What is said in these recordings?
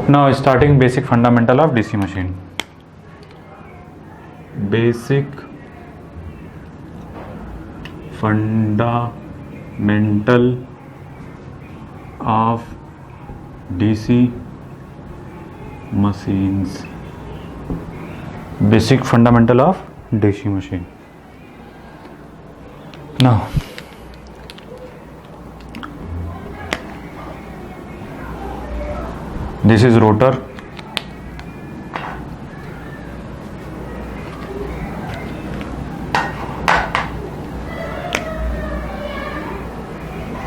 Now starting basic fundamental of DC machine. Basic fundamental of DC machines. Basic fundamental of DC machine. Now this is rotor,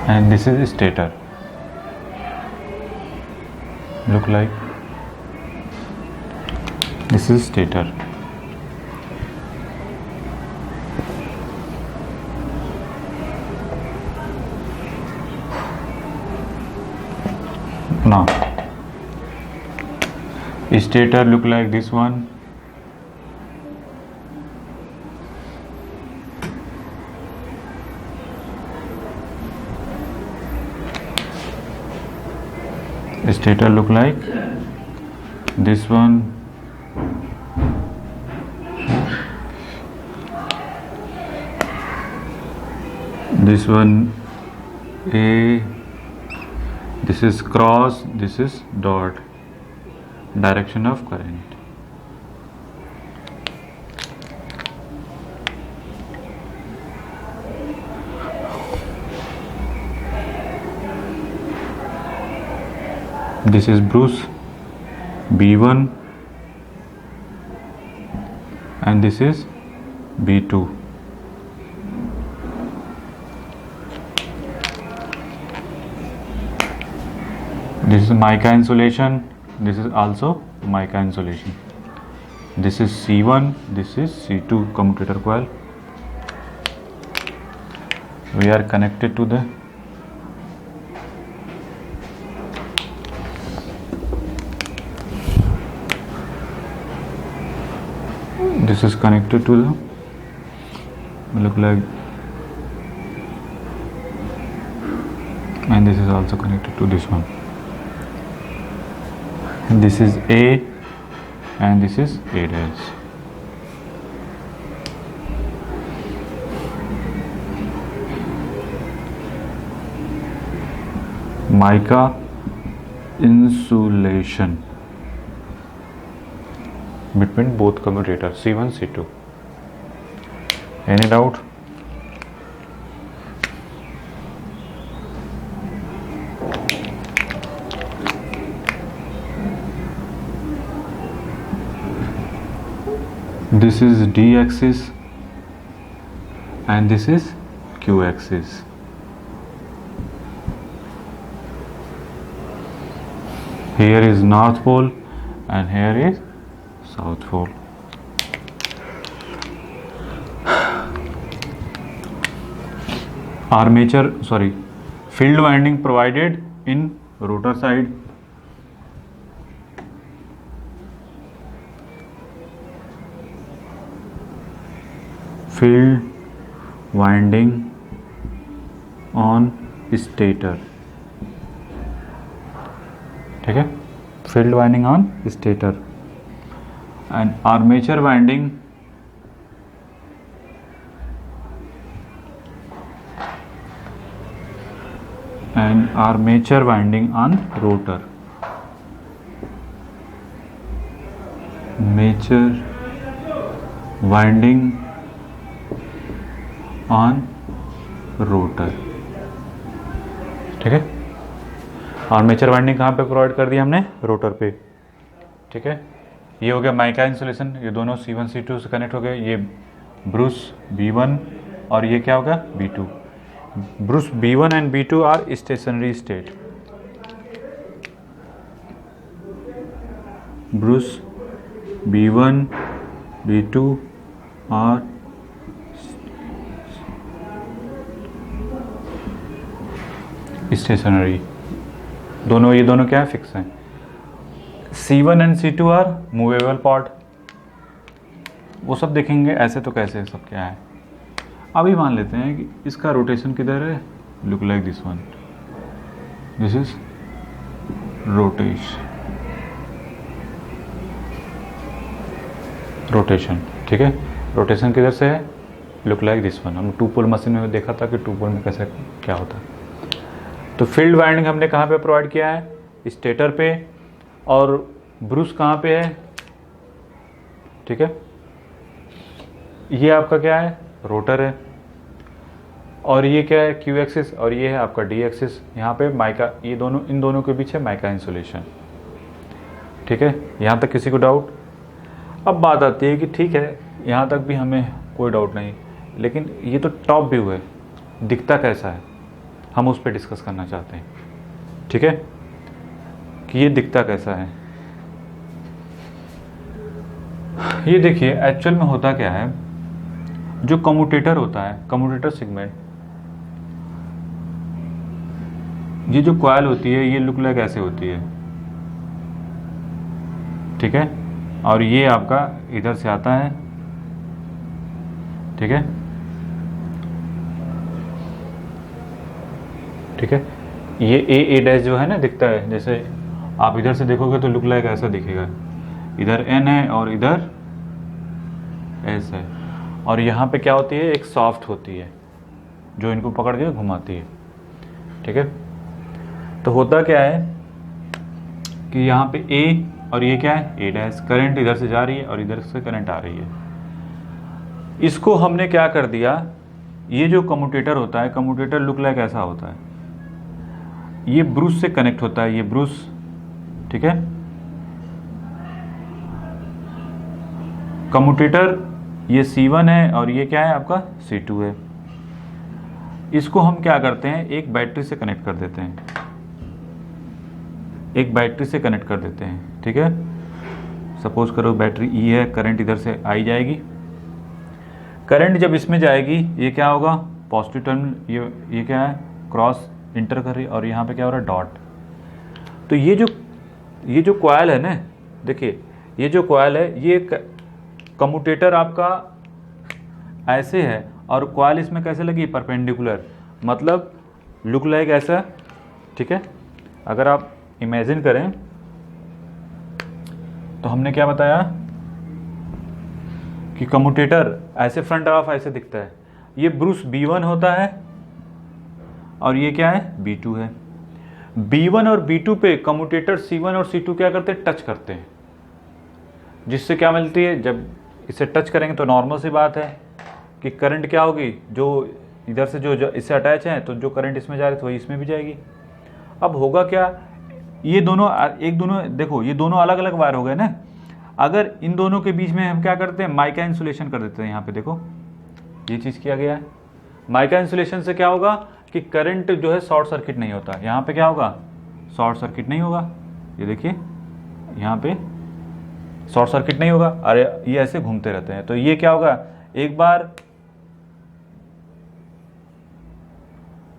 and this is stator. Look like this is stator. Now stator look like this one, stator look like this one, this one A, this is cross, this is dot, direction of current. This is Bruce B1 and this is B2. This is mica insulation, this is also mica insulation. This is C1, this is C2 commutator coil. We are connected to the this is connected to the look like, and this is also connected to this one. This is A and this is A dash. Mica insulation between both commutators C1 C2. Any doubt? This is D axis and this is Q axis. Here is North Pole and here is South Pole. Field winding provided in rotor side. Field winding on stator. ठीक है, field winding on stator and armature winding on rotor. Armature winding on rotor. ठीक है, armature winding कहाँ पे provide कर दिया हमने? Rotor पे. ठीक है, ये हो गया माइका इंसुलेशन. ये दोनों C1 C2 से कनेक्ट हो गए. ये ब्रूस B1 और ये क्या होगा? B2. Brush B1 and B2 are stationary state. Brush B1 B2 are stationary. दोनों, ये दोनों क्या है? फिक्स हैं. C1 and C2 are movable part. वो सब देखेंगे ऐसे तो कैसे सब क्या है. अभी मान लेते हैं कि इसका रोटेशन किधर है. Look like this one, this is rotation. Rotation, ठीक है। रोटेशन किधर से है, लुक लाइक दिस वन। हम टू पोल मशीन में देखा था कि टू पोल में कैसे क्या होता है। तो फील्ड वाइंडिंग हमने कहाँ पे प्रोवाइड किया है, स्टेटर पे, और ब्रूस कहाँ पे है, ठीक है। ये आपका क्या है, रोटर है, और ये क्या है, क्यू एक्सिस, और ये है आपका डी एक्सिस। यहाँ पे माइका, ये दोनों, इन दोनों के बीच है माइका इंसुलेशन, ठीक है। यहाँ तक किसी को डाउट? अब बात आती है कि ठीक है, यहाँ तक भी हमें कोई डाउट नहीं, लेकिन ये तो टॉप व्यू है, दिखता कैसा है, हम उस पर डिस्कस करना चाहते हैं, ठीक है, कि ये दिखता कैसा है। ये देखिए एक्चुअल में होता क्या है, जो कम्यूटेटर होता है, कम्यूटेटर सेगमेंट, ये जो कॉइल होती है ये लुक लाइक ऐसे होती है, ठीक है, और ये आपका इधर से आता है, ठीक है, ठीक है। ये ए डैश जो है ना दिखता है, जैसे आप इधर से देखोगे तो लुक लाइक ऐसा दिखेगा, इधर एन है और इधर एस है, और यहाँ पे क्या होती है, एक सॉफ्ट होती है जो इनको पकड़ के घुमाती है, ठीक है। तो होता क्या है कि यहाँ पे ए, और ये क्या है, ए डैश, करंट इधर से जा रही है और इधर से करंट आ रही है। इसको हमने क्या कर दिया, ये जो कम्यूटेटर होता है, कम्यूटेटर लुक लाइक ऐसा होता है, ये ब्रूस से कनेक्ट होता है, ये ब्रूस, ठीक है। कम्यूटेटर ये C1 है और ये क्या है आपका C2 है। इसको हम क्या करते हैं, एक बैटरी से कनेक्ट कर देते हैं, एक बैटरी से कनेक्ट कर देते हैं, ठीक है। सपोज करो बैटरी E है, करंट इधर से आई जाएगी, करंट जब इसमें जाएगी ये क्या होगा, पॉजिटिव टर्मिनल, ये क्या है, क्रॉस इंटर कर रही, और यहाँ पे क्या हो रहा है, डॉट। तो ये जो कॉइल है ना, देखिए ये जो कॉइल है, ये कम्यूटेटर आपका ऐसे है और कॉइल इसमें कैसे लगी, परपेंडिकुलर, मतलब लुक लाइक ऐसा, ठीक है। अगर आप इमेजिन करें तो हमने क्या बताया कि कम्यूटेटर ऐसे फ्रंट ऑफ ऐसे दिखता है, ये ब्रूस B1 होता है और ये क्या है, B2 है। B1 और B2 पे कम्यूटेटर C1 और C2 क्या करते हैं, टच करते हैं, जिससे क्या मिलती है, जब इसे टच करेंगे तो नॉर्मल सी बात है कि करंट क्या होगी, जो इधर से जो इससे अटैच है, तो जो करंट इसमें जा रही है तो वही इसमें भी जाएगी। अब होगा क्या, ये दोनों देखो, ये दोनों अलग अलग वायर हो गए ना, अगर इन दोनों के बीच में हम क्या करते हैं, माइका इंसुलेशन कर देते हैं। यहाँ पे देखो ये चीज़ किया गया है, माइका इंसुलेशन से क्या होगा कि करंट जो है शॉर्ट सर्किट नहीं होता, यहाँ पे क्या होगा, शॉर्ट सर्किट नहीं होगा, ये देखिए यहाँ पे शॉर्ट सर्किट नहीं होगा, अरे ये ऐसे घूमते रहते हैं, तो ये क्या होगा, एक बार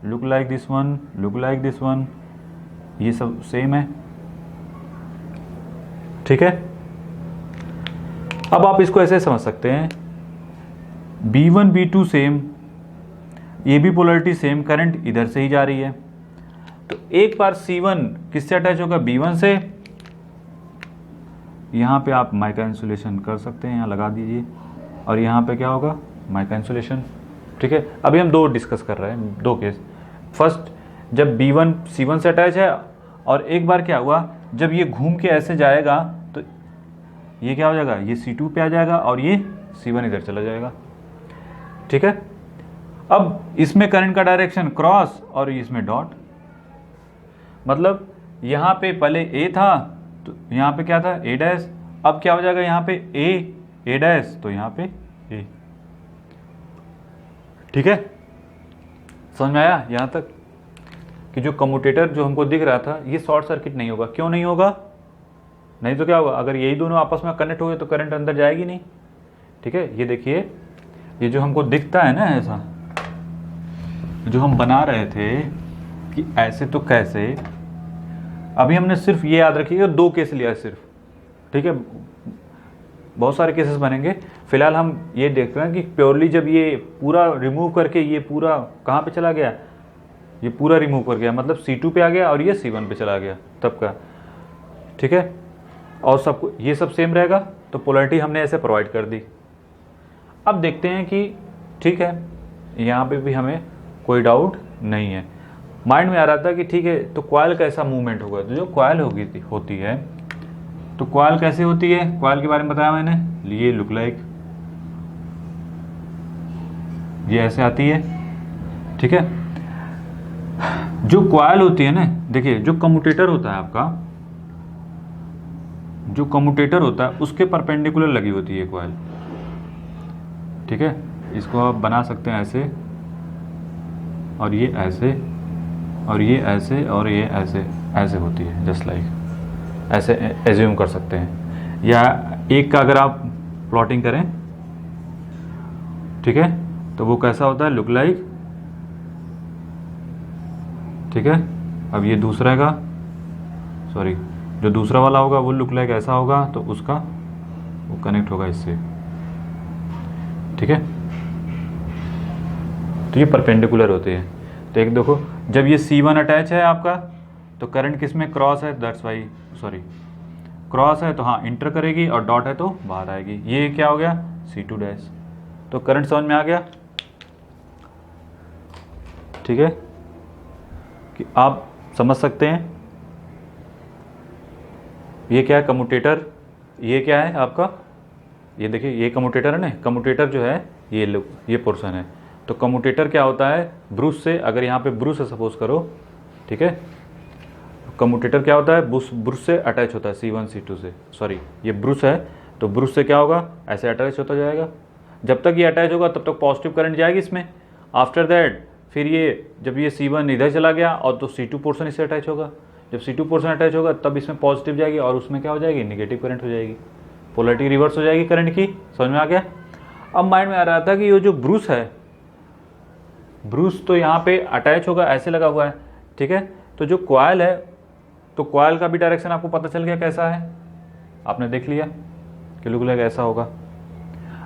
look like this one, look like this one, ये सब सेम है, ठीक है। अब आप इसको ऐसे समझ सकते हैं, B1 B2 सेम, ये भी पोलरिटी सेम, करंट इधर से ही जा रही है, तो एक बार C1 किससे अटैच होगा, B1 से, यहाँ पे आप माइका इंसुलेशन कर सकते हैं, यहाँ लगा दीजिए, और यहाँ पे क्या होगा, माइका इंसुलेशन, ठीक है। अभी हम दो डिस्कस कर रहे हैं, दो केस। फर्स्ट, जब B1 C1 से अटैच है, और एक बार क्या हुआ, जब ये घूम के ऐसे जाएगा तो ये क्या हो जाएगा, ये C2 पे आ जाएगा और ये C1 इधर चला जाएगा, ठीक है। अब इसमें करंट का डायरेक्शन क्रॉस और इसमें डॉट, मतलब यहाँ पे पहले A था तो यहाँ पे क्या था, A डैश, अब क्या हो जाएगा, यहाँ पे A डैश, तो यहाँ पे A, ठीक है। समझ में आया यहाँ तक कि जो कम्यूटेटर जो हमको दिख रहा था ये शॉर्ट सर्किट नहीं होगा, क्यों नहीं होगा, नहीं तो क्या होगा, अगर यही दोनों आपस में कनेक्ट हो गए तो करंट अंदर जाएगी नहीं, ठीक है। ये देखिए, ये जो हमको दिखता है ना ऐसा, जो हम बना रहे थे कि ऐसे तो कैसे, अभी हमने सिर्फ ये याद रखिएगा, दो केस लिया सिर्फ, ठीक है, बहुत सारे केसेस बनेंगे। फिलहाल हम ये देख रहे हैं कि प्योरली जब ये पूरा रिमूव करके ये पूरा कहाँ पे चला गया, ये पूरा रिमूव कर गया, मतलब C2 पे आ गया और ये C1 पे चला गया तब का, ठीक है। और सब ये सब सेम रहेगा, तो पोलैरिटी हमने ऐसे प्रोवाइड कर दी। अब देखते हैं कि ठीक है, यहाँ पे भी हमें कोई डाउट नहीं है। माइंड में आ रहा था कि ठीक है, तो कॉइल कैसा मूवमेंट होगा। तो जो कॉइल होती है, तो कॉइल कैसे होती है, कॉइल के बारे में बताया मैंने। ये लुक लाइक, ये ऐसे आती है, ठीक है। जो कॉइल होती है ना, देखिए जो कम्यूटेटर होता है आपका, जो कम्यूटेटर होता है उसके परपेंडिकुलर लगी होती है कॉइल, ठीक है। इसको आप बना सकते हैं ऐसे, और ये ऐसे, और ये ऐसे, और ये ऐसे, ऐसे होती है, जस्ट लाइक ऐसे एज्यूम कर सकते हैं। या एक का अगर आप प्लॉटिंग करें, ठीक है, तो वो कैसा होता है, लुक लाइक, ठीक है। अब ये दूसरा का, सॉरी, जो दूसरा वाला होगा वो लुक लाइक ऐसा होगा, तो उसका वो कनेक्ट होगा इससे, ठीक है। तो ये परपेंडिकुलर होते हैं। तो एक देखो, जब ये C1 अटैच है आपका, तो करंट किस में क्रॉस है, दैट्स वाई, सॉरी, क्रॉस है तो हाँ इंटर करेगी, और डॉट है तो बाहर आएगी। ये क्या हो गया, C2 डैश। तो करंट समझ में आ गया, ठीक है, कि आप समझ सकते हैं। ये क्या है, कम्यूटेटर, ये क्या है आपका, ये देखिए, ये कम्यूटेटर है ना, कम्यूटेटर जो है ये पोर्शन है। तो कम्यूटेटर क्या होता है, ब्रूस से, अगर यहाँ पे ब्रूस है सपोज करो, ठीक है, कम्यूटेटर क्या होता है, ब्रूस से अटैच होता है, C1 C2 से, सॉरी ये ब्रूस है, तो ब्रूस से क्या होगा, ऐसे अटैच होता जाएगा। जब तक ये अटैच होगा तब तक पॉजिटिव करंट जाएगी इसमें। आफ्टर दैट फिर ये, जब ये C1 इधर चला गया, और तो C2 पोर्शन इससे अटैच होगा। जब C2 पोर्शन अटैच होगा तब इसमें पॉजिटिव जाएगी, और उसमें क्या हो जाएगी, निगेटिव करंट हो जाएगी, पोलैरिटी रिवर्स हो जाएगी करंट की। समझ में आ गया। अब माइंड में आ रहा था कि ये जो ब्रूस है, ब्रूस तो यहाँ पे अटैच होगा, ऐसे लगा हुआ है, ठीक है। तो जो कॉइल है, तो कॉइल का भी डायरेक्शन आपको पता चल गया कैसा है, आपने देख लिया कि लुक लाइक ऐसा होगा।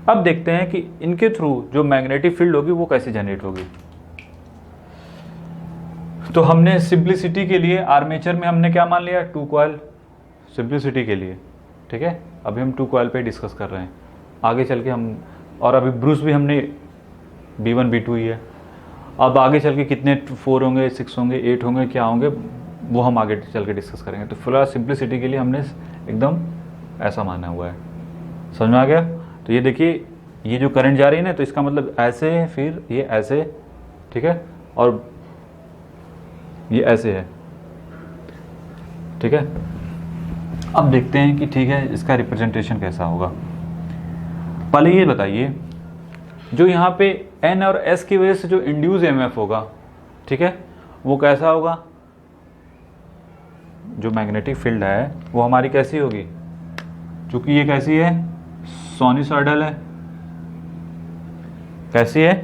अब देखते हैं कि इनके थ्रू जो मैग्नेटिक फील्ड होगी वो कैसे जनरेट होगी। तो हमने सिंप्लिसिटी के लिए आर्मेचर में हमने क्या मान लिया, 2 कॉइल, सिंप्लिसिटी के लिए, ठीक है। अभी हम 2 कॉइल पे डिस्कस कर रहे हैं, आगे चल के हम, और अभी ब्रूस भी हमने B1 B2 ही है। अब आगे चल के कितने 4 होंगे, 6 होंगे, 8 होंगे, क्या होंगे, वो हम आगे चल के डिस्कस करेंगे। तो फिलहाल सिंप्लिसिटी के लिए हमने एकदम ऐसा माना हुआ है। समझ में आ गया। तो ये देखिए, ये जो करंट जा रही है ना, तो इसका मतलब ऐसे है, फिर ये ऐसे, ठीक है, और ये ऐसे है, ठीक है। अब देखते हैं कि ठीक है, इसका रिप्रेजेंटेशन कैसा होगा। पहले ये बताइए, जो यहाँ पे N और S की वजह से जो इंड्यूस EMF होगा, ठीक है, वो कैसा होगा। जो मैग्नेटिक फील्ड है वो हमारी कैसी होगी, चूंकि ये कैसी है, साइनसॉइडल है, कैसी है,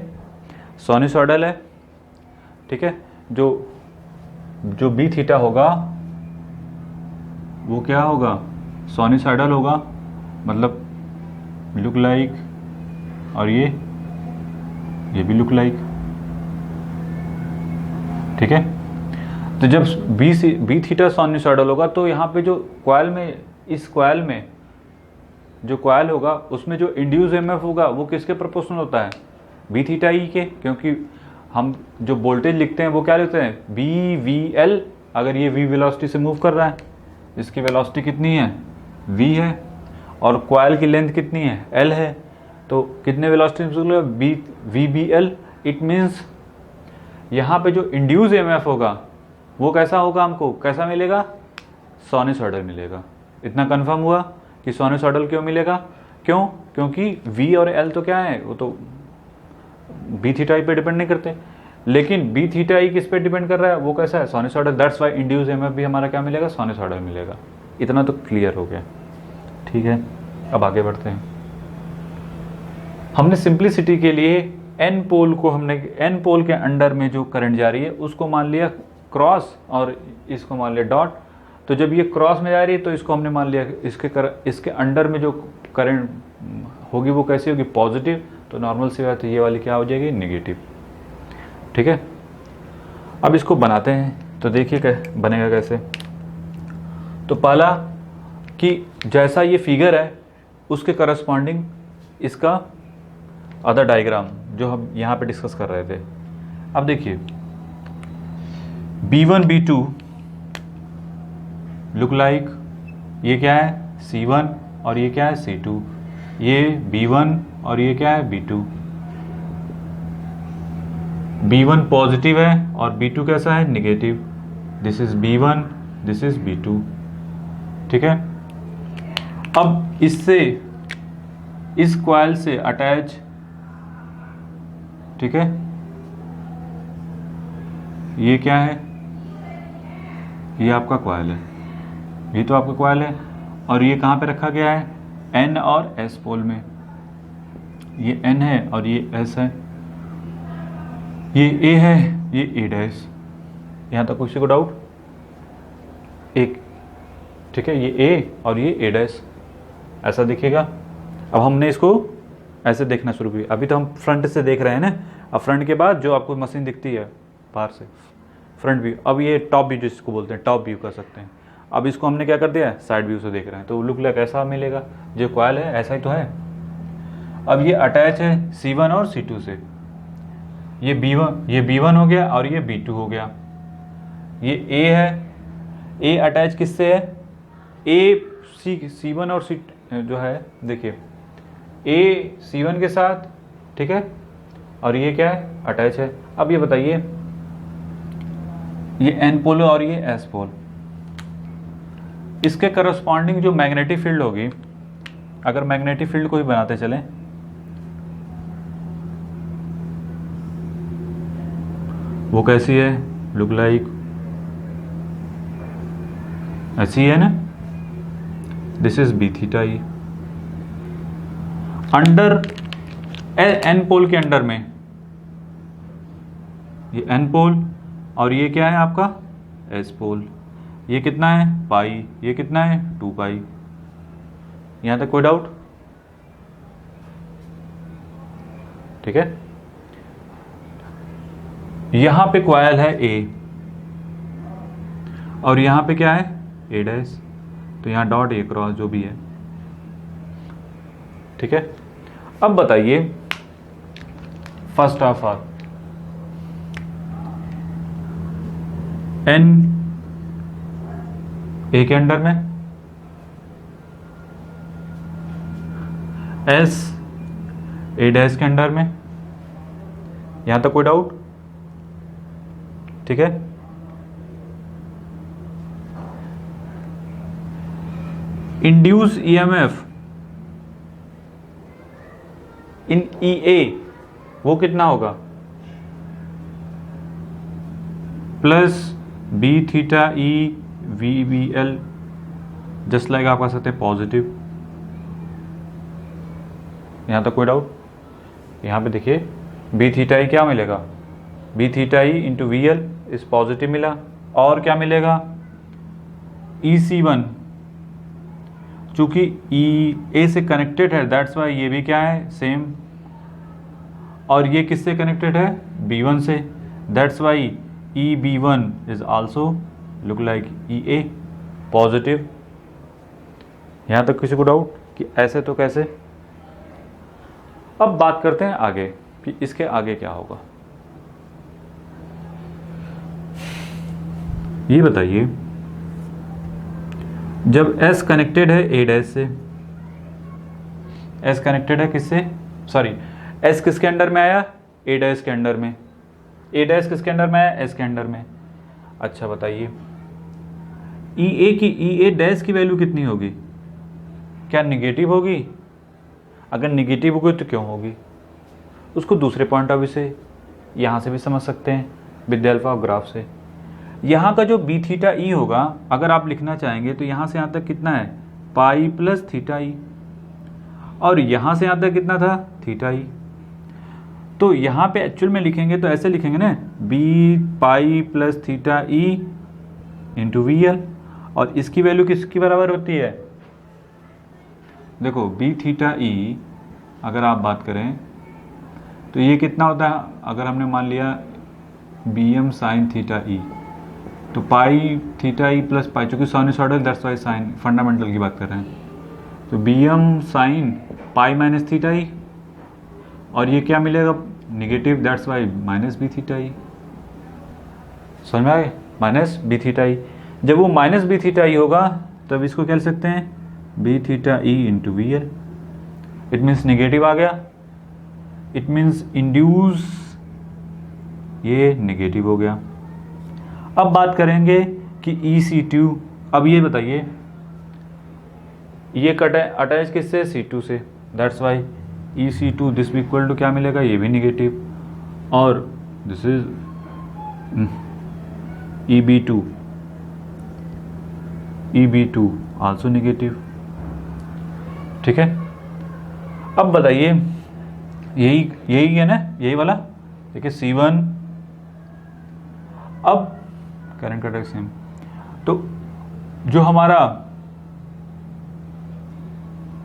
साइनसॉइडल है, ठीक है। जो B थीटा होगा वो क्या होगा, साइनसॉइडल होगा, मतलब लुक लाइक, और ये भी लुक लाइक, ठीक है। तो जब बी थीटा साइनसॉइडल होगा, तो यहाँ पे जो कॉइल में, इस कॉइल में जो कॉइल होगा उसमें जो इंड्यूस EMF होगा वो किसके प्रोपोर्शनल होता है, बी थीटा ई के। क्योंकि हम जो वोल्टेज लिखते हैं वो क्या लिखते हैं, BVL। अगर ये V वेलोसिटी से मूव कर रहा है, इसकी वेलोसिटी कितनी है, V है, और कॉइल की लेंथ कितनी है, L है, तो कितने वेलोसिटी में VBL। इट मीन्स यहाँ पे जो इंड्यूस EMF होगा वो कैसा होगा, हमको कैसा मिलेगा, साइनसॉइडल मिलेगा। इतना कंफर्म हुआ कि साइनसॉइडल क्यों मिलेगा, क्यों, क्योंकि V और L तो क्या है, वो तो बी थीटा ई पे डिपेंड नहीं करते, लेकिन बी थीटा ई किस पे डिपेंड कर रहा है, वो कैसा है, sinusoidal. That's why induce EMF भी हमारा क्या मिलेगा, साइनसॉइडल मिलेगा। इतना तो क्लियर हो गया, ठीक है। अब आगे बढ़ते हैं। हमने सिंप्लिसिटी के लिए N पोल को, हमने N पोल के अंडर में जो करंट जा रही है उसको मान लिया क्रॉस, और इसको मान लिया डॉट। तो जब ये क्रॉस में जा रही है तो इसको हमने मान लिया, इसके अंडर में जो करंट होगी वो कैसी होगी, पॉजिटिव। तो नॉर्मल सी बात है, ये वाली क्या हो जाएगी, नेगेटिव, ठीक है। अब इसको बनाते हैं, तो देखिए बनेगा कैसे। तो पहला कि जैसा ये फिगर है, उसके करस्पॉन्डिंग इसका अदर डायग्राम जो हम यहाँ पे डिस्कस कर रहे थे। अब देखिए B1 B2 लुक लाइक, ये क्या है C1 और ये क्या है C2, ये B1 और ये क्या है B2। B1 पॉजिटिव है और B2 कैसा है negative. This is B1, this is B2, ठीक है। अब इससे इस कॉइल से अटैच, ठीक है, ये क्या है, ये आपका कॉइल है, ये तो आपका कॉइल है और ये कहाँ पे रखा गया है N और S पोल में। ये N है और ये S है, ये A है, ये A डैश। यहाँ तक किसी को डाउट? एक, ठीक है, ये A और ये A डैश ऐसा दिखेगा। अब हमने इसको ऐसे देखना शुरू किया। अभी तो हम फ्रंट से देख रहे हैं ना, अब फ्रंट के बाद जो आपको मशीन दिखती है बाहर से फ्रंट व्यू, अब ये टॉप व्यू जिसको बोलते हैं, टॉप व्यू कर सकते हैं। अब इसको हमने क्या कर दिया, साइड व्यू से देख रहे हैं, तो लुक लाइक ऐसा मिलेगा। जो कॉइल है ऐसा ही तो है। अब ये अटैच है C1 और C2 से, ये B1 हो गया और ये B2 हो गया। ये A है, A अटैच किससे है, C1 और C जो है, देखिए A C1 के साथ, ठीक है, और ये क्या है अटैच है। अब ये बताइए, ये N पोल और ये S पोल, इसके करस्पॉन्डिंग जो मैग्नेटिक फील्ड होगी, अगर मैग्नेटिक फील्ड को ही बनाते चलें, वो कैसी है, लुक लाइक ऐसी है ना। This is B theta E under N पोल के अंडर में, ये N पोल और ये क्या है आपका S पोल। ये कितना है पाई, ये कितना है 2 पाई। यहां तक कोई डाउट? ठीक है। यहां पे कॉइल है A और यहां पे क्या है A डैश, तो यहां डॉट A क्रॉस जो भी है, ठीक है। अब बताइए first of all N A के अंडर में, S A डैश के अंडर में, यहां तक कोई डाउट? ठीक है। इंड्यूस EMF इन EA वो कितना होगा, plus B theta E VBL, just like आप कह सकते हैं पॉजिटिव। यहां तक कोई डाउट? यहां पे देखिए B थीटा E क्या मिलेगा, B theta E into VL इस पॉजिटिव मिला, और क्या मिलेगा EC1, चूंकि A से कनेक्टेड है दैट्स वाई ये भी क्या है सेम, और ये किससे कनेक्टेड है B1 से, that's why EB1 is also look like EA positive. यहां तक किसी को डाउट कि ऐसे तो कैसे? अब बात करते हैं आगे कि इसके आगे क्या होगा। ये बताइए, जब S कनेक्टेड है A डैश से, S कनेक्टेड है किससे, सॉरी S किसके अंडर में आया A डैश के अंडर में, A डैश किसके अंडर में आया S के अंडर में। अच्छा बताइए EA डैश की वैल्यू कितनी होगी, क्या निगेटिव होगी? अगर निगेटिव होगी तो क्यों होगी, उसको दूसरे पॉइंट ऑफ व्यू से यहाँ से भी समझ सकते हैं with the help of graph से। यहाँ का जो B थीटा E होगा, अगर आप लिखना चाहेंगे तो यहाँ से यहाँ तक कितना है पाई प्लस थीटा E, और यहाँ से यहाँ तक कितना था थीटा E। तो यहाँ पे एक्चुअल में लिखेंगे तो ऐसे लिखेंगे ना, B pi plus theta E into VL, और इसकी वैल्यू किसकी बराबर होती है, देखो B थीटा E अगर आप बात करें तो ये कितना होता है, अगर हमने मान लिया BM साइन थीटा E, तो pi theta E plus pi, चूंकि sinusoidal that's why sine, fundamental की बात कर रहे हैं, तो B M sine pi minus theta E, और ये क्या मिलेगा negative, that's why minus B theta E. समझ में आ गया, माइनस बी थीटा ई। जब वो माइनस बी थीटा ई होगा तब इसको क्या लिख सकते हैं B theta E into V L. It means negative आ गया, इट मीन्स इंड्यूस ये निगेटिव हो गया। अब बात करेंगे कि EC2, अब ये बताइए ये कट अटैच किससे C2 से, दैट्स वाई EC2 दिस भी इक्वल टू क्या मिलेगा ये भी निगेटिव, और this is EB2 also negative. ठीक है, अब बताइए यही है ना, यही वाला देखिए C1। अब करंट का डायरेक्शन, तो जो हमारा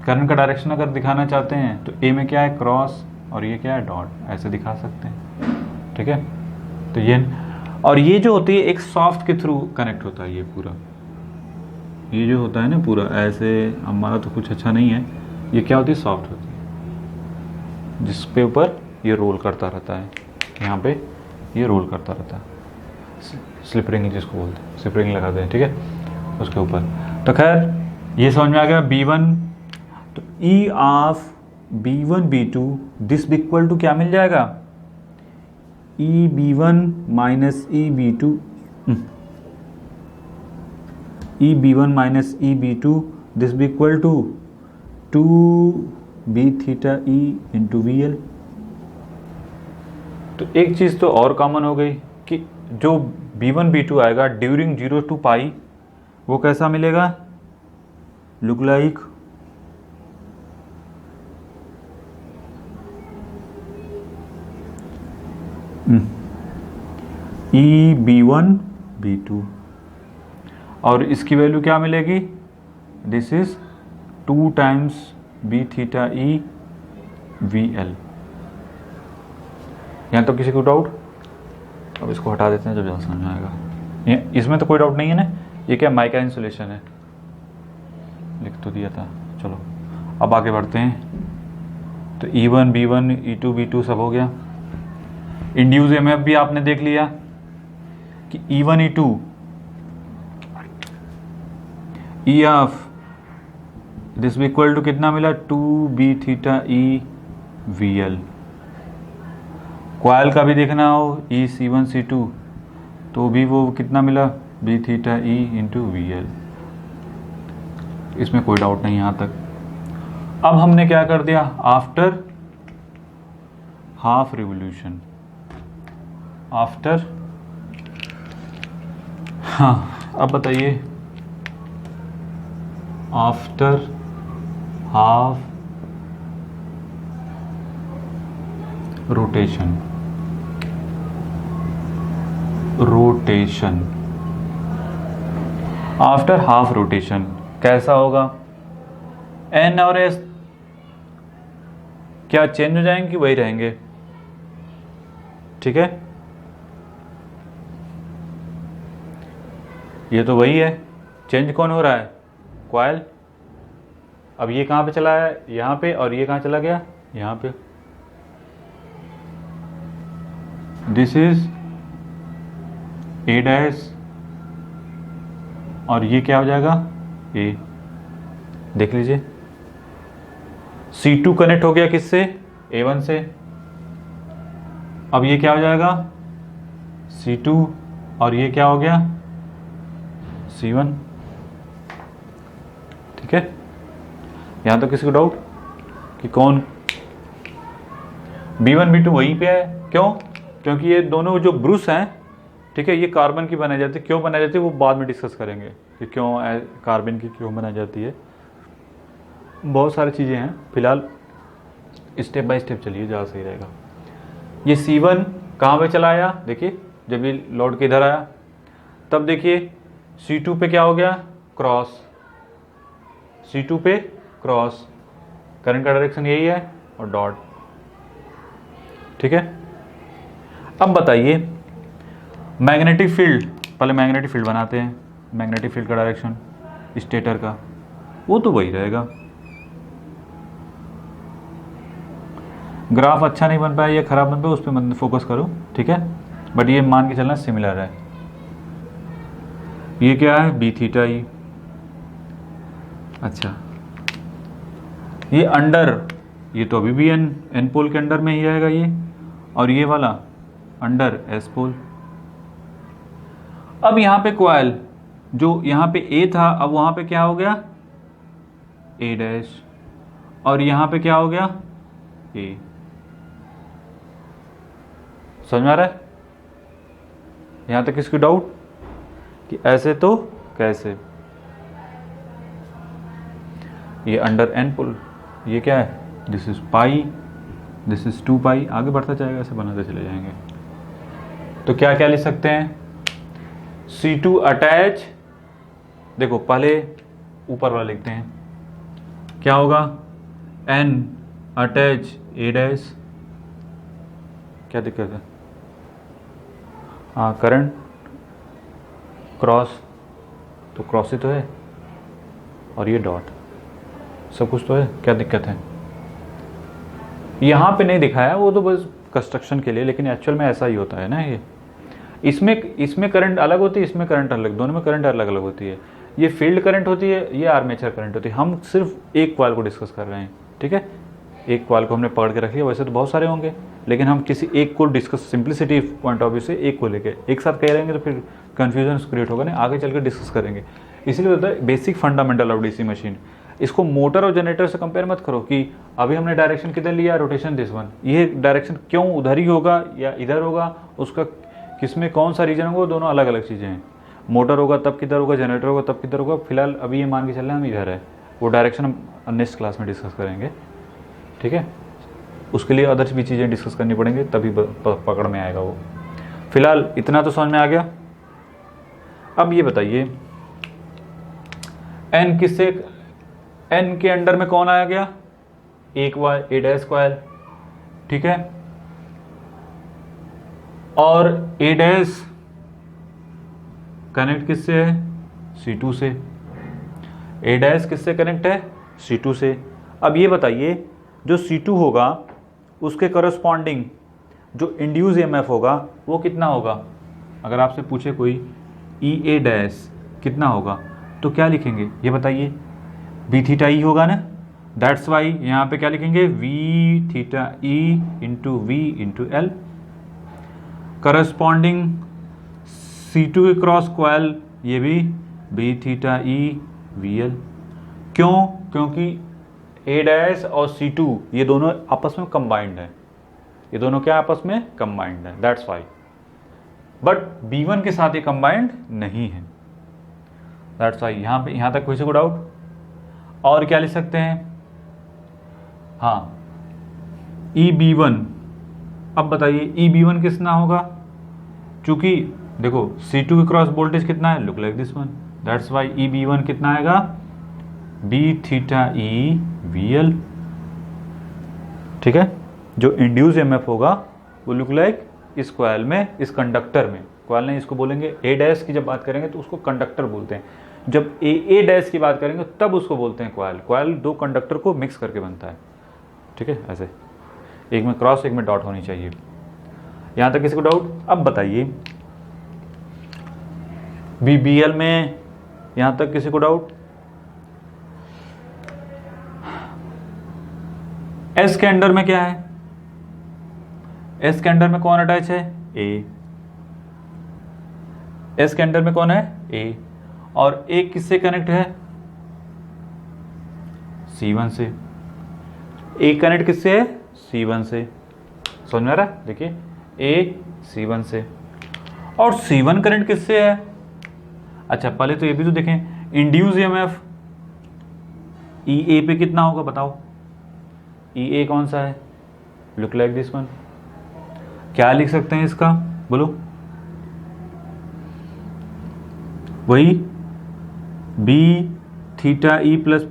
करंट का डायरेक्शन अगर दिखाना चाहते हैं तो ए में क्या है क्रॉस और ये क्या है डॉट, ऐसे दिखा सकते हैं। ठीक है, तो ये और ये जो होती है एक सॉफ्ट के थ्रू कनेक्ट होता है, ये पूरा ये जो होता है ना पूरा ऐसे, हमारा तो कुछ अच्छा नहीं है, ये क्या होती है सॉफ्ट होती है, जिसपे ऊपर ये रोल करता रहता है, यहाँ पे ये रोल करता रहता है, स्लिप रिंग जिसको बोलते हैं, स्लिप रिंग लगाते हैं। ठीक है, उसके ऊपर। तो खैर ये समझ में आ गया B1, तो E of B1 B2 this equal to क्या मिल जाएगा EB1 minus EB2 EB1 minus EB2 this be equal to 2B theta E into VL। तो एक चीज़ तो और कॉमन हो गई कि जो B1 B2 आएगा ड्यूरिंग 0 to पाई वो कैसा मिलेगा, लुक लाइक EB1 B2, और इसकी वैल्यू क्या मिलेगी, this is 2 times B theta E VL। यहाँ तो किसी को डाउट, अब इसको हटा देते हैं जब ज़्यादा समझ में आएगा। इसमें तो कोई डाउट नहीं है ना, ये क्या माइका इंसुलेशन है, लिख तो दिया था। चलो अब आगे बढ़ते हैं। तो E1 B1 E2 B2 सब हो गया। इंड्यूस EMF भी आपने देख लिया कि E1 E2 E of this भी इक्वल टू कितना मिला 2B theta E VL। Coil का भी देखना हो EC1 C2 तो भी वो कितना मिला B theta E into VL। इसमें कोई डाउट नहीं यहाँ तक। अब हमने क्या कर दिया, आफ्टर हाफ रिवोल्यूशन, आफ्टर, हाँ अब बताइए after half rotation, after half rotation कैसा होगा, N और S क्या चेंज हो जाएंगे कि वही रहेंगे। ठीक है, ये तो वही है, चेंज कौन हो रहा है कॉइल। अब ये कहाँ पे चला है यहाँ पे, और ये कहाँ चला गया यहाँ पे, दिस इज A डैश और ये क्या हो जाएगा A। देख लीजिए C2 कनेक्ट हो गया किससे A1 से, अब ये क्या हो जाएगा C2 और ये क्या हो गया C1। ठीक है, यहां तो किसी को डाउट कि कौन B1 B2 वहीं पे है, क्यों, क्योंकि ये दोनों जो ब्रूस हैं, ठीक है, ये कार्बन की बनाई जाती है। क्यों बनाई जाती है वो बाद में डिस्कस करेंगे कि क्यों कार्बन की क्यों बनाई जाती है, बहुत सारी चीज़ें हैं। फिलहाल स्टेप बाय स्टेप चलिए, ज़्यादा सही रहेगा। ये C1 कहाँ पे चला आया, देखिए जब ये लौट के इधर आया तब देखिए C2 पे क्या हो गया क्रॉस, C2 पे क्रॉस, करंट का डायरेक्शन यही है और डॉट। ठीक है, अब बताइए मैग्नेटिक फील्ड, पहले मैग्नेटिक फील्ड बनाते हैं। मैग्नेटिक फील्ड का डायरेक्शन स्टेटर का वो तो वही रहेगा, ग्राफ अच्छा नहीं बन पाया या खराब बन पाया उस पर मत फोकस करो, ठीक है, बट ये मान के चलना सिमिलर है। ये क्या है, बी थीटा ई। अच्छा, ये अंडर, ये तो अभी भी एन पोल के अंडर में ही आएगा ये, और ये वाला अंडर एस पोल। अब यहां पे कॉइल जो यहां पे ए था, अब वहां पे क्या हो गया, ए डैश, और यहां पे क्या हो गया, ए। समझ में आ रहा है यहां तक किसकी डाउट कि ऐसे तो कैसे, ये अंडर एन पुल, ये क्या है, this is pi, this is 2 पाई, आगे बढ़ता जाएगा, ऐसे बनाते चले जाएंगे। तो क्या क्या लिख सकते हैं, C2 अटैच, देखो पहले ऊपर वाला लिखते हैं, क्या होगा, N अटैच ए डैश, क्या दिक्कत है, हाँ करंट क्रॉस, तो क्रॉस ही तो है, और ये डॉट, सब कुछ तो है, क्या दिक्कत है। यहाँ पे नहीं दिखाया, वो तो बस कंस्ट्रक्शन के लिए, लेकिन एक्चुअल में ऐसा ही होता है ना। ये इसमें करंट अलग होती है, इसमें करंट अलग, दोनों में करंट अलग अलग होती है। ये फील्ड करंट होती है, ये आर्मेचर करंट होती है। हम सिर्फ एक कॉइल को डिस्कस कर रहे हैं, ठीक है, एक कॉइल को हमने पकड़ के रख लिया, वैसे तो बहुत सारे होंगे, लेकिन हम किसी एक को discuss, simplicity point of view से एक को लेके एक साथ कह रहेंगे तो फिर कन्फ्यूजन क्रिएट होगा ना, आगे चल कर डिस्कस करेंगे। इसलिए होता है basic fundamental of DC machine. इसको मोटर और जनरेटर से कंपेयर मत करो कि अभी हमने डायरेक्शन किधर लिया, रोटेशन दिस वन, ये डायरेक्शन क्यों उधर ही होगा या इधर होगा, उसका किसमें कौन सा रीजन होगा, दोनों अलग अलग चीज़ें हैं। मोटर होगा तब किधर होगा, जनरेटर होगा तब किधर होगा। फिलहाल अभी ये मान के चल रहे हैं हम इधर है, वो डायरेक्शन हम नेक्स्ट क्लास में डिस्कस करेंगे, ठीक है। उसके लिए अदर्स भी चीज़ें डिस्कस करनी पड़ेंगे, तभी पकड़ में आएगा वो। फिलहाल इतना तो समझ में आ गया। अब ये बताइए एन किससे, एन के अंडर में कौन आया गया, एक वाई ए डैश कॉइल, ठीक है, और ए डैश कनेक्ट किससे है, C2 से, ए डैश किससे कनेक्ट है, C2 से। अब ये बताइए जो C2 होगा उसके करस्पॉन्डिंग जो इंड्यूस EMF होगा वो कितना होगा। अगर आपसे पूछे कोई E A डैश कितना होगा तो क्या लिखेंगे, ये बताइए, बी थीटा ई होगा ना, दैट्स वाई यहाँ पे क्या लिखेंगे, V theta E into V into L. Corresponding C2 के क्रॉस कॉइल ये भी B theta E V L. क्यों, क्योंकि ए डैश और C2 ये दोनों आपस में कंबाइंड है, ये दोनों क्या आपस में कंबाइंड है, दैट्स वाई। बट B1 के साथ ये कंबाइंड नहीं है, दैट्स वाई। यहाँ तक किसी को डाउट। और क्या लिख सकते हैं, हाँ EB1। अब बताइए EB1 कितना होगा, चूंकि देखो C2 के क्रॉस वोल्टेज कितना है, look like this one, that's why EB1 कितना आएगा, B theta E V L, ठीक है। जो इंड्यूस EMF होगा वो लुक लाइक इस कॉइल में, इस कंडक्टर में, कॉइल नहीं इसको बोलेंगे, ए डैश की जब बात करेंगे तो उसको कंडक्टर बोलते हैं, जब ए डैश की बात करेंगे तब उसको बोलते हैं कॉइल। कॉइल दो कंडक्टर को मिक्स करके बनता है, ठीक है, ऐसे एक में क्रॉस एक में डॉट होनी चाहिए। यहां तक किसी को डाउट। अब बताइए BBL में, यहां तक किसी को डाउट। एस के अंडर में क्या है, एस के अंडर में कौन अटैच है, ए। एस के अंडर में कौन है, ए, और ए किससे कनेक्ट है, C1 से। ए कनेक्ट किससे है, C1 से। समझ में आ रहा है, देखिए ए C1 से, और C1 कनेक्ट किससे है। अच्छा पहले तो ये भी तो देखें, इंड्यूस EMF EA पे कितना होगा बताओ, EA कौन सा है, लुक लाइक दिस वन। क्या लिख सकते हैं इसका, बोलो, वही बी थीटा ई प्लस,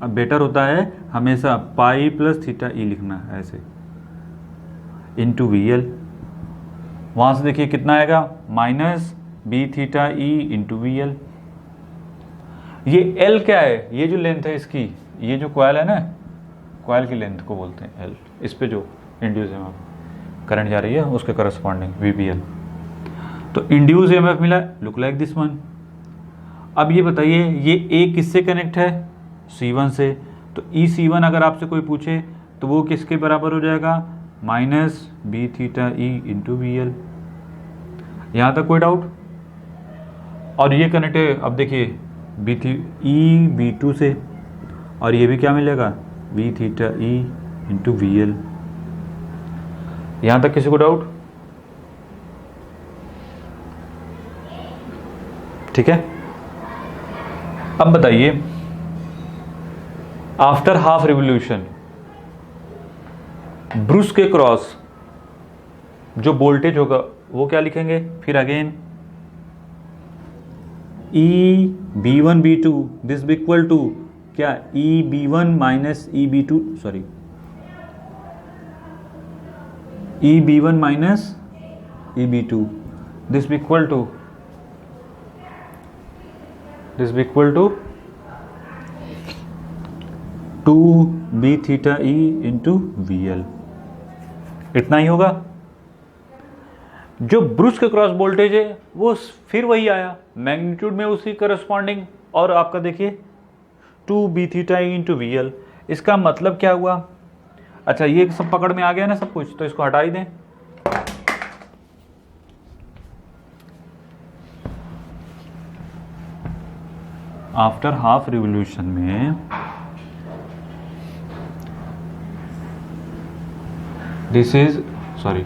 अब बेटर होता है हमेशा पाई प्लस थीटा ई लिखना है ऐसे, इंटू VL। वहां से देखिए कितना आएगा, minus B theta E into VL। ये L क्या है, ये जो लेंथ है इसकी, ये जो कॉइल है ना, कॉइल की लेंथ को बोलते हैं एल, इस पे जो इंड्यूस एमएफ करंट जा रही है उसके करस्पॉन्डिंग वीबीएल। तो इंड्यूस एमएफ मिला, लुक लाइक दिस वन। अब ये बताइए ये ए किससे कनेक्ट है, C1 से, तो ई C1 अगर आपसे कोई पूछे तो वो किसके बराबर हो जाएगा, minus B theta E into V L. यहाँ तक कोई डाउट? और ये कनेक्ट है, अब देखिए ई B2 से, और ये भी क्या मिलेगा, V theta E into V L. यहाँ तक किसी को डाउट? ठीक है। अब बताइए आफ्टर हाफ रिवोल्यूशन ब्रूस के क्रॉस जो वोल्टेज होगा वो क्या लिखेंगे, फिर again E B1 B2 this equal to क्या, E B1 minus E B2, sorry E B1 minus E B2 this equal to two B theta E into V L. इतना ही होगा। जो ब्रूस के क्रॉस वोल्टेज है वो फिर वही आया मैग्नीट्यूड में उसी करस्पॉन्डिंग, और आपका देखिए two B theta E into V L. इसका मतलब क्या हुआ? अच्छा ये सब पकड़ में आ गया ना सब कुछ, तो इसको हटा ही दें। आफ्टर हाफ रिवोल्यूशन में this is sorry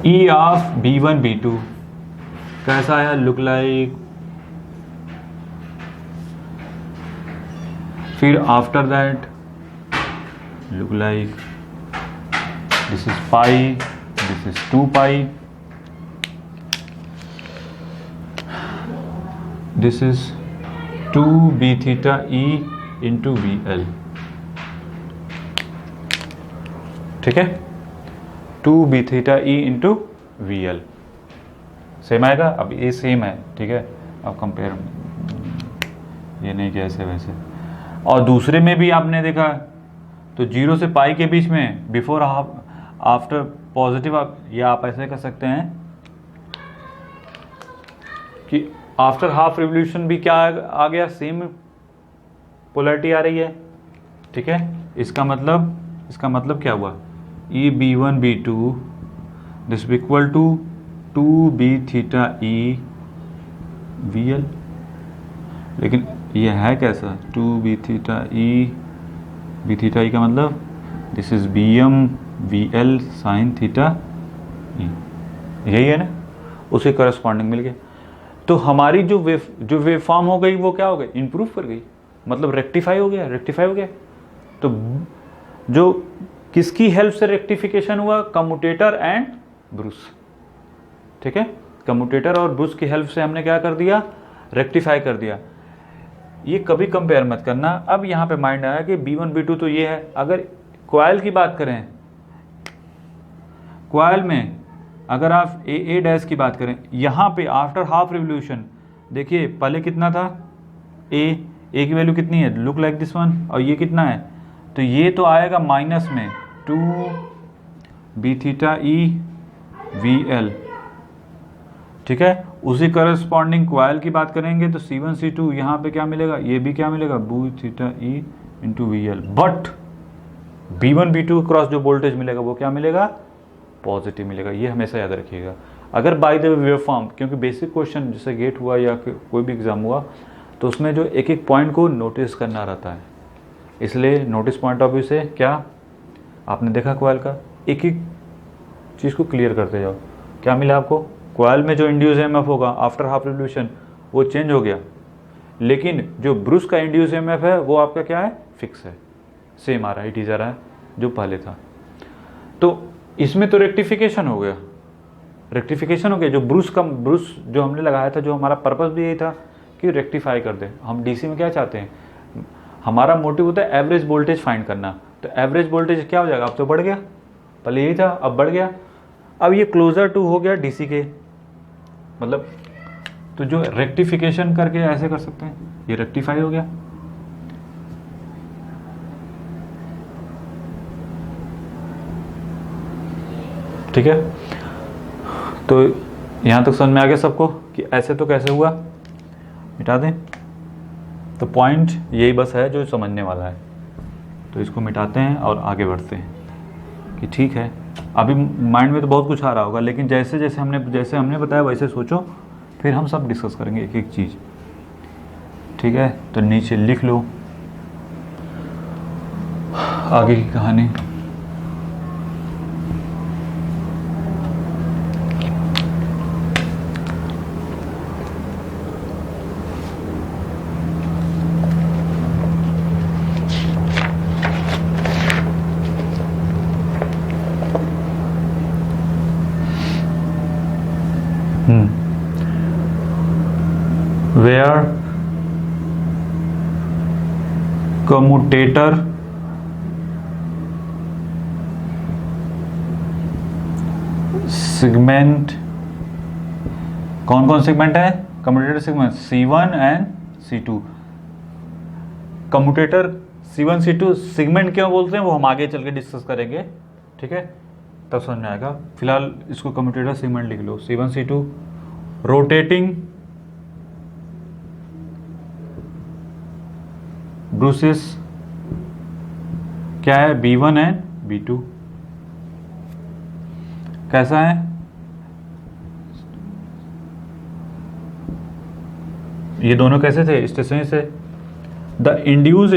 E of B1 B2 कैसा आया, लुक लाइक, फिर after that look like this is pi, this is 2 पाई, this is 2 B theta E into V L. ठीक है, 2 B theta E into V L same आएगा। अब ये same है, ठीक है, अब कंपेयर, ये नहीं कैसे वैसे। और दूसरे में भी आपने देखा तो 0 से पाई के बीच में बिफोर हाफ आफ्टर पॉजिटिव, या आप ऐसे कर सकते हैं कि आफ्टर हाफ रिवोल्यूशन भी क्या आ गया, सेम पोलैरिटी आ रही है। ठीक है, इसका मतलब क्या हुआ, E B1 B2 this equal to 2 B theta E V L. लेकिन ये है कैसा, 2 बी थीटा ई का मतलब this is BM VL sine theta E, यही है ना, उसे करस्पॉन्डिंग मिल गया। तो हमारी जो वेव फॉर्म हो गई वो क्या हो गई, इंप्रूव कर गई, मतलब रेक्टिफाई हो गया। तो जो किसकी हेल्प से रेक्टिफिकेशन हुआ, कम्यूटेटर एंड ब्रूस। ठीक है, कम्यूटेटर और ब्रूस की हेल्प से हमने क्या कर दिया, रेक्टिफाई कर दिया। ये कभी कंपेयर मत करना। अब यहाँ पे माइंड आया कि B1 B2 तो ये है। अगर कॉइल की बात करें, कॉइल में अगर आप ए डैश की बात करें, यहाँ पे आफ्टर हाफ रिवोल्यूशन देखिए पहले कितना था, ए की वैल्यू कितनी है, लुक लाइक दिस वन, और ये कितना है, तो ये तो आएगा माइनस में 2 B theta E V L. ठीक है, उसी करस्पॉन्डिंग कॉइल की बात करेंगे तो C1 C2 यहाँ पे क्या मिलेगा, ये भी क्या मिलेगा, B theta E into V L. But B1 B2 cross जो वोल्टेज मिलेगा वो क्या मिलेगा, पॉजिटिव मिलेगा। ये हमेशा याद रखिएगा। अगर बाय द वेव फॉर्म, क्योंकि बेसिक क्वेश्चन जैसे गेट हुआ या कोई भी एग्जाम हुआ तो उसमें जो एक एक पॉइंट को नोटिस करना रहता है, इसलिए नोटिस पॉइंट ऑफ व्यू से क्या आपने देखा कॉइल का, एक एक चीज़ को क्लियर करते जाओ। क्या मिला आपको, कॉइल में जो इंड्यूस ईएमएफ होगा आफ्टर हाफ रिवोल्यूशन वो चेंज हो गया, लेकिन जो ब्रूस का इंड्यूस ईएमएफ है वो आपका क्या है, फिक्स है, सेम आ रहा है, इट इज आ रहा है जो पहले था। तो इसमें तो रेक्टिफिकेशन हो गया, जो ब्रूस जो हमने लगाया था, जो हमारा पर्पस भी यही था कि रेक्टिफाई कर दे। हम डीसी में क्या चाहते हैं, हमारा मोटिव होता है एवरेज वोल्टेज फाइंड करना। तो एवरेज वोल्टेज क्या हो जाएगा, अब तो बढ़ गया, पहले यही था अब बढ़ गया, अब ये क्लोजर टू हो गया डीसी के, मतलब तो जो रेक्टिफिकेशन करके ऐसे कर सकते हैं, ये रेक्टिफाई हो गया। ठीक है, तो यहाँ तक समझ में आ गया सबको कि ऐसे तो कैसे हुआ, मिटा दें। तो पॉइंट यही बस है जो समझने वाला है, तो इसको मिटाते हैं और आगे बढ़ते हैं कि ठीक है। अभी माइंड में तो बहुत कुछ आ रहा होगा, लेकिन जैसे हमने बताया वैसे सोचो, फिर हम सब डिस्कस करेंगे एक एक चीज़। ठीक है, तो नीचे लिख लो आगे की कहानी। Where commutator सेगमेंट, कौन कौन सेगमेंट है commutator segment, C1 and C2। Commutator C1 C2 segment क्यों बोलते हैं वो हम आगे चल के डिस्कस करेंगे, ठीक है, तब समझ में आएगा। फिलहाल इसको कम्यूटेटर सेगमेंट लिख लो, C1 C2 रोटेटिंग ब्रूसेस क्या है, B1 एंड B2। कैसा है, ये दोनों कैसे थे, स्टेशनरी से। The induce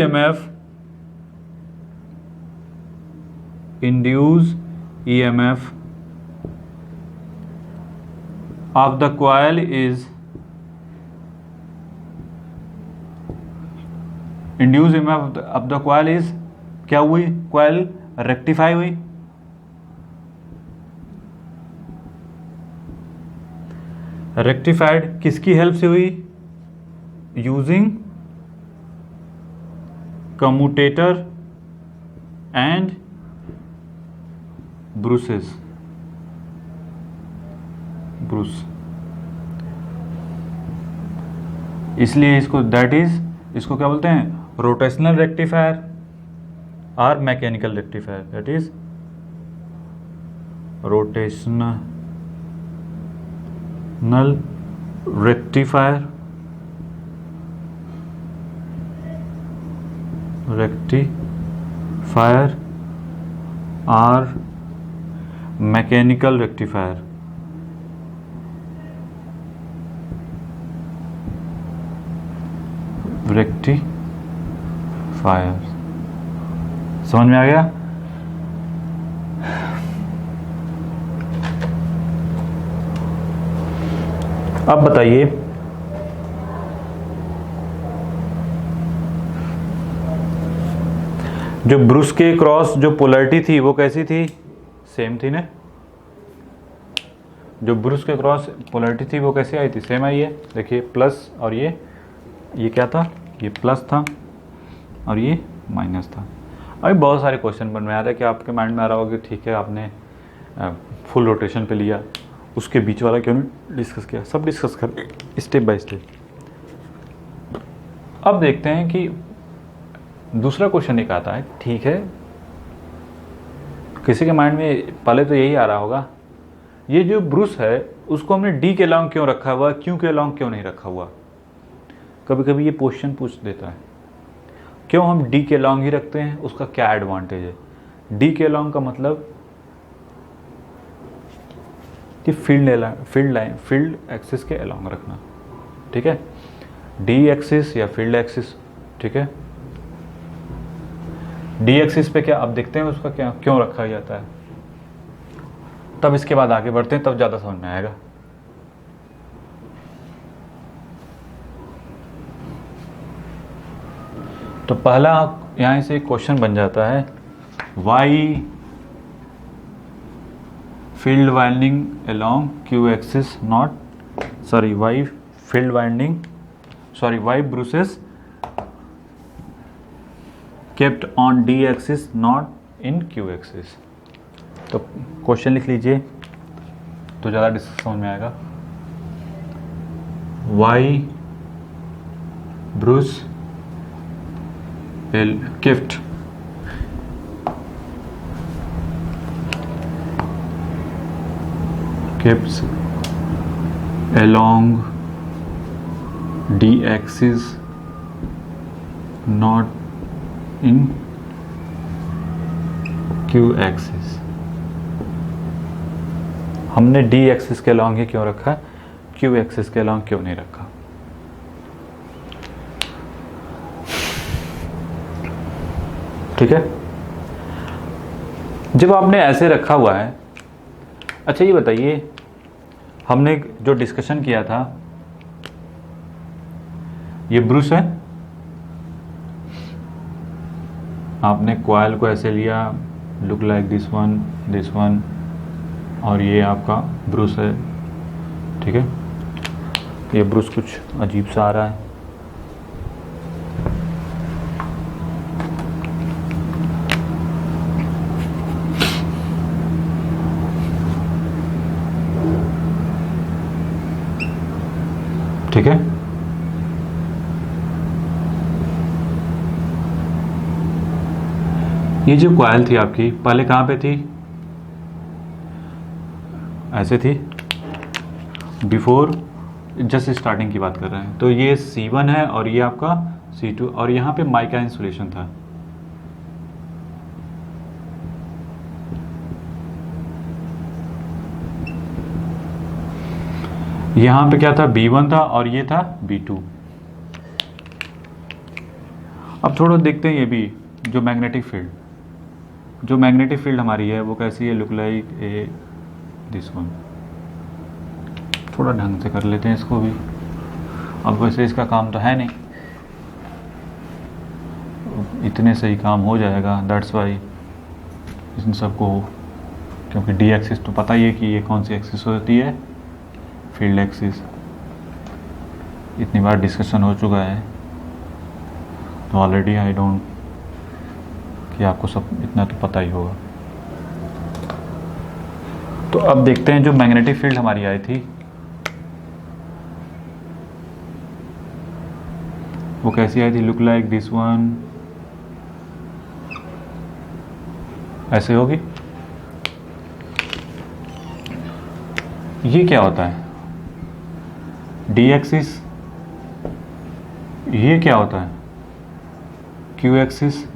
EMF of the coil is, induce EMF of the coil is क्या हुई, कॉइल रेक्टिफाई हुई, रेक्टिफाइड किसकी हेल्प से हुई, यूजिंग कम्यूटेटर एंड ब्रूस, इसलिए इसको इसको क्या बोलते हैं, रोटेशनल रेक्टिफायर और mechanical rectifier. That is rotational rectifier और मैकेनिकल रेक्टिफायर। समझ में आ गया। अब बताइए जो ब्रूस के क्रॉस जो पोलैरिटी थी वो कैसी थी, सेम थी ना। जो ब्रूस के क्रॉस पोलैरिटी थी वो कैसे आई थी, सेम आई है। देखिए प्लस, और ये क्या था, ये प्लस था और ये माइनस था। अभी बहुत सारे क्वेश्चन बन में आ रहे हैं कि आपके माइंड में आ रहा होगा कि ठीक है आपने फुल रोटेशन पे लिया, उसके बीच वाला क्यों नहीं डिस्कस किया। सब डिस्कस कर स्टेप बाय स्टेप। अब देखते हैं कि दूसरा क्वेश्चन एक आता है, ठीक है किसी के माइंड में पहले तो यही आ रहा होगा, ये जो ब्रूस है उसको हमने डी के अलॉन्ग क्यों रखा हुआ, क्यू के अलॉन्ग क्यों नहीं रखा हुआ। कभी कभी ये क्वेश्चन पूछ देता है, क्यों हम डी के अलॉन्ग ही रखते हैं, उसका क्या एडवांटेज है। डी के अलॉन्ग का मतलब कि फील्ड एक्सिस के अलॉन्ग रखना, ठीक है, डी एक्सिस या फील्ड एक्सिस, ठीक है। डी एक्सिस पे क्या, अब देखते हैं उसका क्या क्यों रखा जाता है, तब इसके बाद आगे बढ़ते हैं, तब ज़्यादा समझ में आएगा। तो पहला यहाँ से क्वेश्चन बन जाता है, why field winding along Q axis not, sorry why field winding, sorry why brushes kept on D axis not in Q axis. तो क्वेश्चन लिख लीजिए तो ज़्यादा डिस्कस समझ में आएगा। Why brush kept keeps along d axis not in q axis। हमने d axis के अलॉन्ग ही क्यों रखा, q एक्सिस के अलॉन्ग क्यों नहीं रखा? ठीक है, जब आपने ऐसे रखा हुआ है। अच्छा ये बताइए, हमने जो डिस्कशन किया था, ये ब्रूस है, आपने कॉइल को ऐसे लिया, लुक लाइक दिस वन, और ये आपका ब्रूस है। ठीक है, ये ब्रूस कुछ अजीब सा आ रहा है। ठीक है, ये जो कॉइल थी आपकी पहले कहाँ पे थी, ऐसे थी, बिफोर जस्ट स्टार्टिंग की बात कर रहे हैं। तो ये C1 है और ये आपका C2, और यहाँ पे माइका इंसुलेशन था। यहाँ पे क्या था, B1 था और ये था B2। अब थोड़ा देखते हैं ये भी, जो मैग्नेटिक फील्ड हमारी है वो कैसी है, look like a this one. थोड़ा ढंग से कर लेते हैं इसको भी, अब वैसे इसका काम तो है नहीं, इतने से ही काम हो जाएगा, दैट्स वाई इन सबको, क्योंकि डी एक्सिस तो पता ही है कि ये कौन सी एक्सिस होती है, फील्ड एक्सिस। इतनी बार डिस्कशन हो चुका है तो ऑलरेडी आई डोंट कि आपको सब इतना तो पता ही होगा। तो अब देखते हैं जो मैग्नेटिक फील्ड हमारी आई थी वो कैसी आई थी, लुक लाइक दिस वन, ऐसे होगी। ये क्या होता है, डी एक्सिस, ये क्या होता है, क्यू एक्सिस,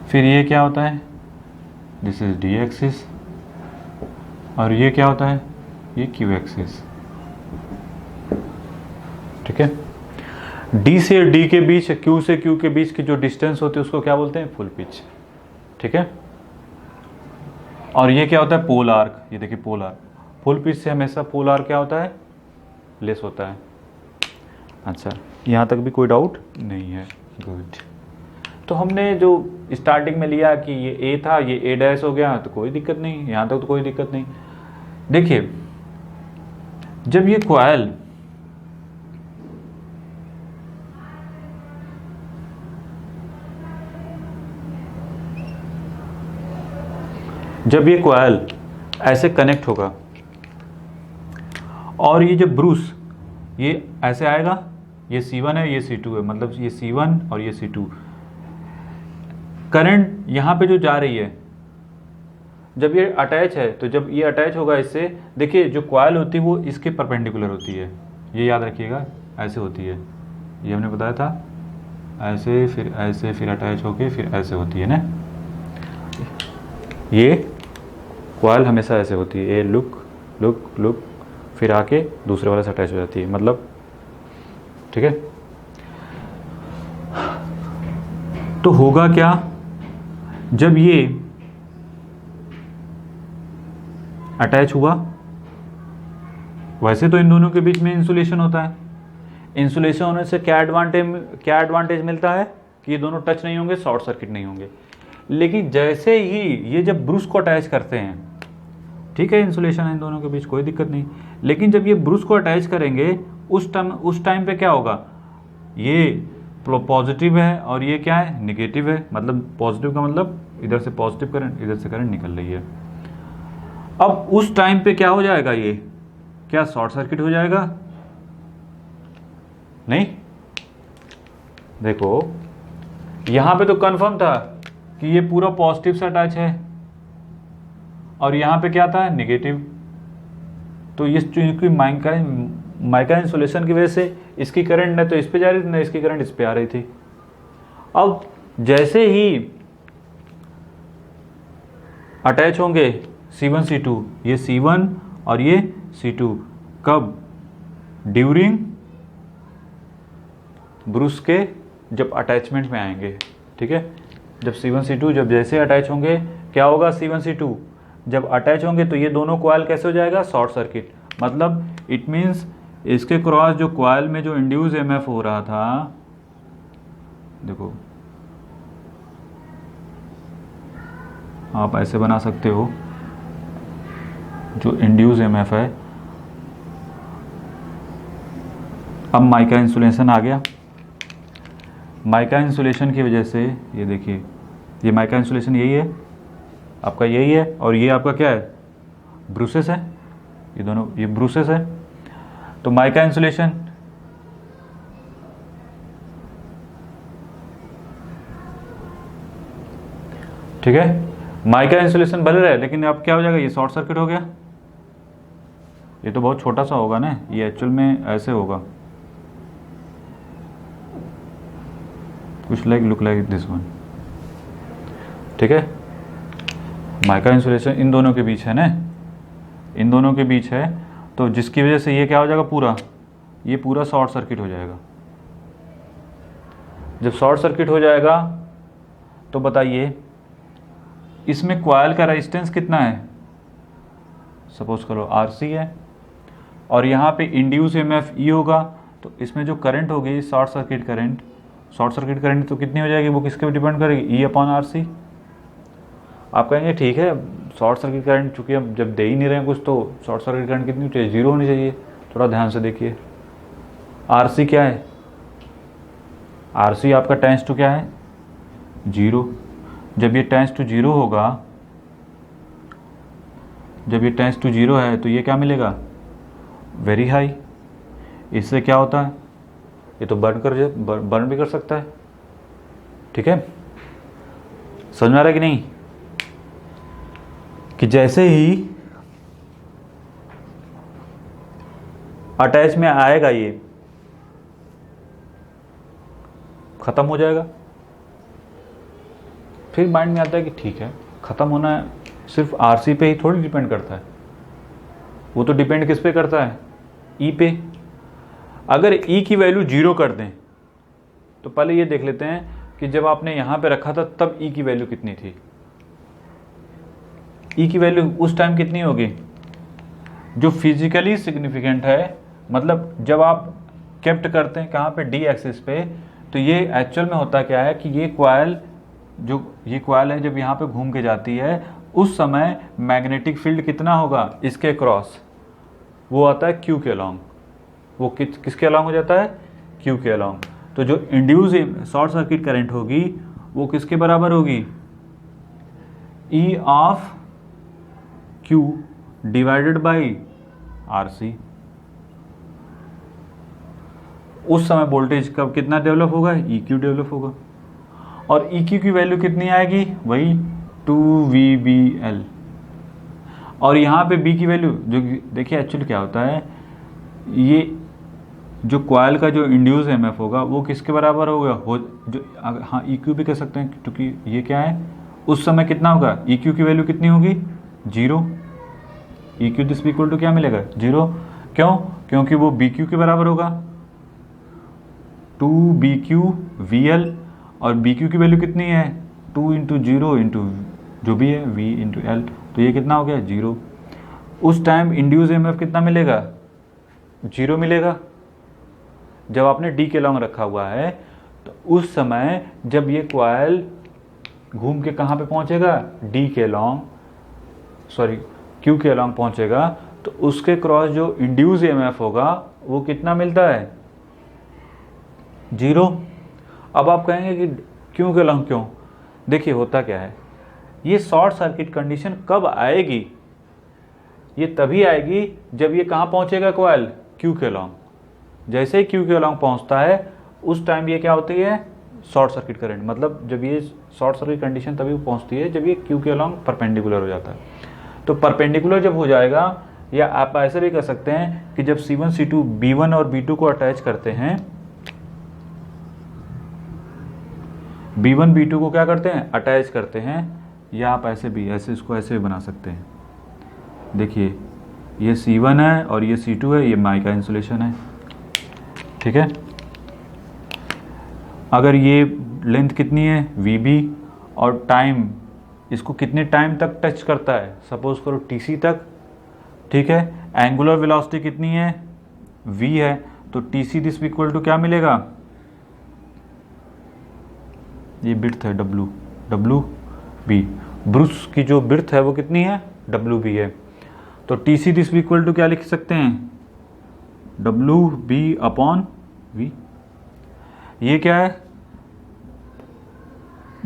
फिर ये क्या होता है, दिस इज डी एक्सिस, और ये क्या होता है, ये क्यू एक्सिस। ठीक है, डी से डी के बीच, क्यू से क्यू के बीच की जो डिस्टेंस होती है उसको क्या बोलते हैं, फुल पिच। ठीक है, और ये क्या होता है, पोल आर्क। ये देखिए पोल आर्क, फुल पिच से हमेशा पोल आर्क क्या होता है, लेस होता है। अच्छा, यहाँ तक भी कोई डाउट नहीं है, गुड। तो हमने जो स्टार्टिंग में लिया कि ये ए था, ये ए डैश हो गया, तो कोई दिक्कत नहीं, यहाँ तक तो कोई दिक्कत नहीं। देखिए जब ये कॉइल ऐसे कनेक्ट होगा और ये जब ब्रूस ये ऐसे आएगा, ये C1 है, ये C2 है, मतलब ये C1 और ये C2, करंट यहाँ पे जो जा रही है, जब ये अटैच है, तो जब ये अटैच होगा इससे, देखिए जो कॉइल होती है वो इसके परपेंडिकुलर होती है, ये याद रखिएगा, ऐसे होती है, ये हमने बताया था, ऐसे फिर अटैच होके फिर ऐसे होती है ना। ये कॉइल हमेशा ऐसे होती है, ये लुक लुक लुक, फिर आके दूसरे वाले से अटैच हो जाती है, मतलब ठीक है। तो होगा क्या, जब ये अटैच हुआ, वैसे तो इन दोनों के बीच में इंसुलेशन होता है, इंसुलेशन होने से क्या एडवांटेज मिलता है कि ये दोनों टच नहीं होंगे, शॉर्ट सर्किट नहीं होंगे। लेकिन जैसे ही ये जब ब्रूस को अटैच करते हैं, ठीक है, इंसुलेशन है इन दोनों के बीच, कोई दिक्कत नहीं, लेकिन जब ये ब्रूस को अटैच करेंगे उस टाइम पे क्या होगा, ये पॉजिटिव है और ये क्या है, निगेटिव है। मतलब पॉजिटिव का मतलब इधर से पॉजिटिव करंट, इधर से करंट निकल रही है। अब उस टाइम पे क्या हो जाएगा, ये क्या शॉर्ट सर्किट हो जाएगा, नहीं। देखो यहां पे तो कंफर्म था कि ये पूरा पॉजिटिव से अटैच है और यहां पे क्या था, नेगेटिव, तो इस चूंकि माइका इंसुलेशन की वजह से इसकी करंट न तो इस पे जा रही थी, न इसकी करंट इस पे आ रही थी। अब जैसे ही अटैच होंगे C1 C2, ये C1 और ये C2 कब? ड्यूरिंग ब्रूस के जब अटैचमेंट में आएंगे, ठीक है। जब C1 C2 जब जैसे अटैच होंगे क्या होगा? C1 C2 जब अटैच होंगे तो ये दोनों कॉइल कैसे हो जाएगा? Short circuit. मतलब इट मीन्स इसके क्रॉस जो कॉइल में जो इंड्यूस EMF हो रहा था, देखो आप ऐसे बना सकते हो, जो इंड्यूस EMF है, अब माइका इंसुलेशन आ गया। माइका इंसुलेशन की वजह से ये देखिए, ये माइका इंसुलेशन यही है आपका, यही है, और ये आपका क्या है? ब्रूसेस है, ये दोनों ये ब्रूसेस है। तो माइका इंसुलेशन ठीक है, माइका इंसुलेशन भले रहे, लेकिन अब क्या हो जाएगा? ये शॉर्ट सर्किट हो गया। ये तो बहुत छोटा सा होगा ना, ये एक्चुअल में ऐसे होगा, कुछ लुक लाइक दिस वन, ठीक है। माइका इंसुलेशन इन दोनों के बीच है ना, इन दोनों के बीच है, तो जिसकी वजह से ये क्या हो जाएगा? पूरा ये पूरा शॉर्ट सर्किट हो जाएगा। जब शॉर्ट सर्किट हो जाएगा तो बताइए इसमें कॉइल का रेजिस्टेंस कितना है? सपोज करो RC है, और यहाँ पे इंड्यूस EMF E होगा, तो इसमें जो करंट होगी short circuit current, short circuit current तो कितनी हो जाएगी? वो किसके ऊपर डिपेंड करेगी? E/RC। आप कहेंगे ठीक है, शॉर्ट सर्किट करंट चूंकि हम जब दे ही नहीं रहे हैं कुछ, तो शॉर्ट सर्किट करंट कितनी चाहिए? 0 होनी चाहिए। थोड़ा ध्यान से देखिए, RC क्या है? RC आपका टेंस टू क्या है? 0। जब ये टेंस टू 0 होगा, जब ये टेंस टू 0 है तो ये क्या मिलेगा? Very high. इससे क्या होता है? ये तो बर्न भी कर सकता है, ठीक है। समझ में आ रहा है कि नहीं? कि जैसे ही अटैच में आएगा ये खत्म हो जाएगा। फिर माइंड में आता है कि ठीक है, खत्म होना है, सिर्फ RC पे ही थोड़ी डिपेंड करता है, वो तो डिपेंड किस पे करता है? E पे। अगर E की वैल्यू 0 कर दें तो पहले ये देख लेते हैं कि जब आपने यहाँ पे रखा था तब E की वैल्यू कितनी थी। E की वैल्यू उस टाइम कितनी होगी? जो फिजिकली सिग्निफिकेंट है, मतलब जब आप केप्ट करते हैं कहाँ पे? D एक्सिस पे, तो ये एक्चुअल में होता क्या है कि ये कॉइल, जो ये कॉइल है, जब यहाँ पे घूम के जाती है उस समय मैग्नेटिक फील्ड कितना होगा इसके क्रॉस? वो आता है Q के अलॉन्ग। वो किसके अलॉन्ग हो जाता है? Q के अलॉन्ग। तो जो इंड्यूस शॉर्ट सर्किट करंट होगी वो किसके बराबर होगी? E of Q divided by RC। उस समय वोल्टेज कब कितना डेवलप होगा? EQ डेवलप होगा, और EQ की वैल्यू कितनी आएगी? वही 2VBL। और यहाँ पे B की वैल्यू, जो देखिए एक्चुअली क्या होता है, ये जो कॉइल का जो इंड्यूस EMF होगा वो किसके बराबर होगा? जो हाँ EQ भी कह सकते हैं, क्योंकि ये क्या है उस समय कितना होगा? EQ की वैल्यू कितनी होगी? 0। EQ दिस इक्वल टू क्या मिलेगा? 0। क्यों? क्योंकि वो BQ के बराबर होगा, 2BQVL, और BQ की वैल्यू कितनी है? 2 इंटू 0 इंटू जो भी है V इंटू L, तो ये कितना हो गया? 0। उस टाइम इंड्यूस EMF कितना मिलेगा? 0 मिलेगा। जब आपने D के लॉन्ग रखा हुआ है तो उस समय जब ये कॉइल घूम के कहाँ पे पहुँचेगा? D के लॉन्ग, सॉरी Q के लॉन्ग पहुँचेगा, तो उसके क्रॉस जो इंड्यूस EMF होगा वो कितना मिलता है? 0। अब आप कहेंगे कि Q के लॉन्ग क्यों? देखिए होता क्या है, ये शॉर्ट सर्किट कंडीशन कब आएगी? ये तभी आएगी जब ये कहाँ पहुँचेगा कॉइल? Q के लॉन्ग। जैसे ही Q के लॉन्ग पहुँचता है उस टाइम ये क्या होती है? Short circuit current. मतलब जब ये शॉर्ट सर्किट कंडीशन तभी पहुँचती है जब ये Q के लॉन्ग परपेंडिकुलर हो जाता है। तो परपेंडिकुलर जब हो जाएगा या आप ऐसे भी कर सकते हैं कि जब C1 C2 B1 और B2 को अटैच करते हैं, B1 B2 को क्या करते हैं, अटैच करते हैं, या आप ऐसे भी, ऐसे इसको ऐसे भी बना सकते हैं। देखिए ये C1 है और ये C2 है, ये माइका इंसुलेशन है, ठीक है। अगर ये लेंथ कितनी है VB और टाइम, इसको कितने टाइम तक टच करता है, सपोज करो TC तक, ठीक है। एंगुलर वेलोसिटी कितनी है, V है, तो TC दिस इक्वल टू क्या मिलेगा, ये बिर्थ है WB, ब्रूस की जो बिर्थ है वो कितनी है, WB है, तो TC दिस इक्वल टू क्या लिख सकते हैं, WB अपॉन V। ये क्या है,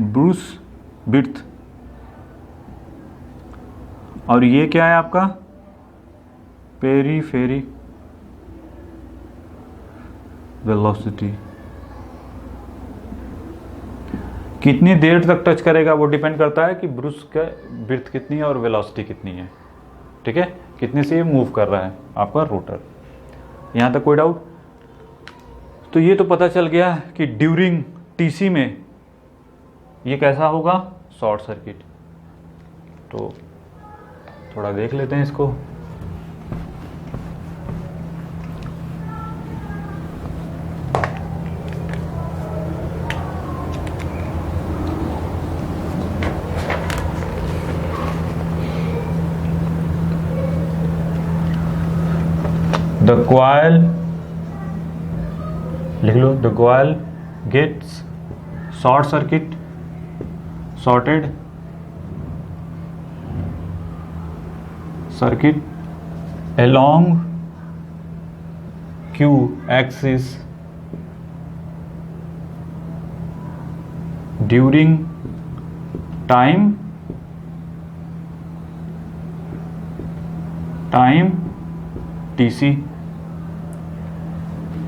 ब्रूस बिर्थ, और ये क्या है आपका, पेरीफेरी वेलोसिटी। कितनी देर तक टच करेगा वो डिपेंड करता है कि ब्रूस का बिर्थ कितनी है और वेलोसिटी कितनी है, ठीक है, कितने से ये मूव कर रहा है आपका रोटर। यहाँ तक कोई डाउट? तो ये तो पता चल गया कि ड्यूरिंग TC में ये कैसा होगा, शॉर्ट सर्किट। तो थोड़ा देख लेते हैं इसको। The coil, लिख लो, the coil gets short circuit, shorted circuit along Q axis during time TC,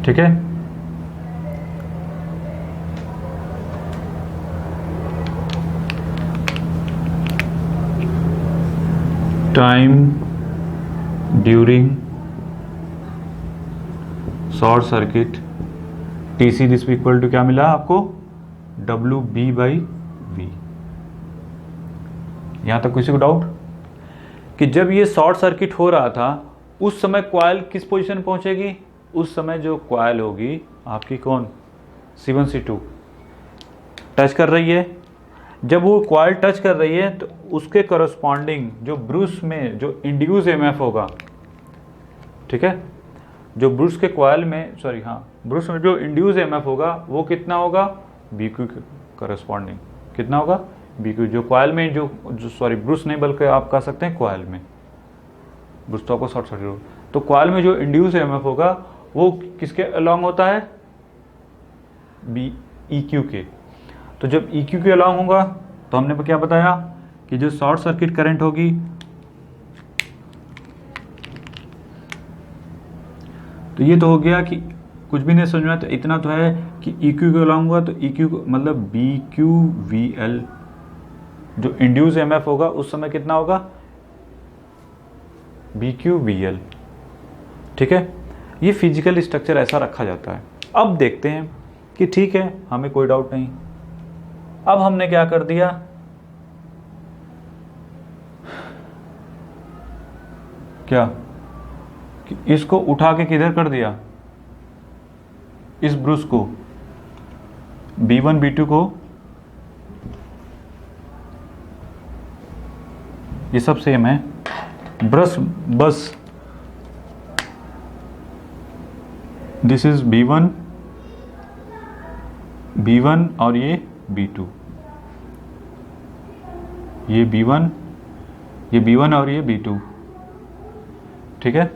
ठीक है। Time during short circuit TC this equal to क्या मिला आपको, WB/V। यहां तक किसी को डाउट? कि जब ये शॉर्ट सर्किट हो रहा था उस समय कॉइल किस पोजीशन पहुंचेगी, उस समय जो कॉइल होगी आपकी कौन, C1 C2 टच कर रही है। जब वो कॉइल टच कर रही है तो उसके करस्पॉन्डिंग जो ब्रूस में जो इंड्यूस EMF होगा, ठीक है, जो ब्रूस के कॉइल में, सॉरी हाँ, ब्रूस में जो इंड्यूस EMF होगा वो कितना होगा, BQ के करस्पॉन्डिंग कितना होगा, BQ। जो कॉइल में जो सॉरी ब्रूस नहीं बल्कि आप कह सकते हैं कॉइल में, ब्रूस तो आपको शॉर्ट सर्किट होगा, तो कॉइल में जो इंड्यूस EMF होगा वो किसके अलॉन्ग होता है, EQ के। तो जब EQ के अलॉन्ग होगा तो हमने क्या बताया कि जो शॉर्ट सर्किट करंट होगी तो ये तो हो गया कि कुछ भी नहीं समझ में, तो इतना तो है कि EQ के अलॉन्ग हुआ तो EQ मतलब BQVL, जो इंड्यूस EMF होगा उस समय कितना होगा, BQVL, ठीक है। ये फिजिकल स्ट्रक्चर ऐसा रखा जाता है। अब देखते हैं कि ठीक है, हमें कोई डाउट नहीं। अब हमने क्या कर दिया, क्या कि इसको उठा के किधर कर दिया, इस ब्रूस को, B1 B2 को, ये सब सेम है, बस दिस इज B1 और ये B2, ये B1 और ये B2, ठीक है।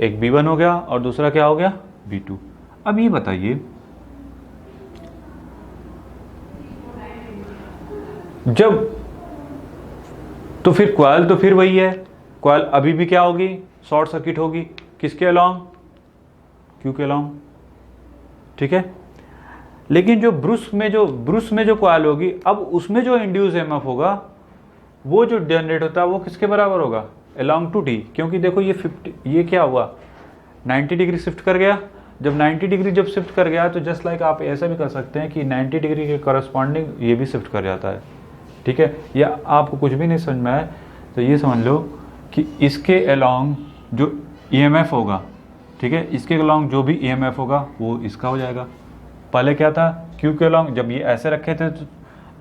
एक B1 हो गया और दूसरा क्या हो गया, B2। अब ये बताइए, जब तो फिर कॉइल तो फिर वही है, कॉइल अभी भी क्या होगी, शॉर्ट सर्किट होगी, किसके अलॉन्ग, Q के अलॉन्ग, ठीक है। लेकिन जो ब्रूस में जो कॉइल होगी, अब उसमें जो इंड्यूस EMF होगा वो जो जनरेट होता है वो किसके बराबर होगा, along टू डी, क्योंकि देखो ये 50, ये क्या हुआ 90 डिग्री शिफ्ट कर गया। जब 90 डिग्री जब शिफ्ट कर गया तो जस्ट लाइक आप ऐसा भी कर सकते हैं कि 90 डिग्री के करस्पॉन्डिंग ये भी शिफ्ट कर जाता है, ठीक है। या आपको कुछ भी नहीं समझ में आए तो ये समझ लो कि इसके अलोंग जो EMF होगा, ठीक है, इसके अलोंग जो भी EMF होगा वो इसका हो जाएगा। पहले क्या था, Q के अलोंग जब ये ऐसे रखे थे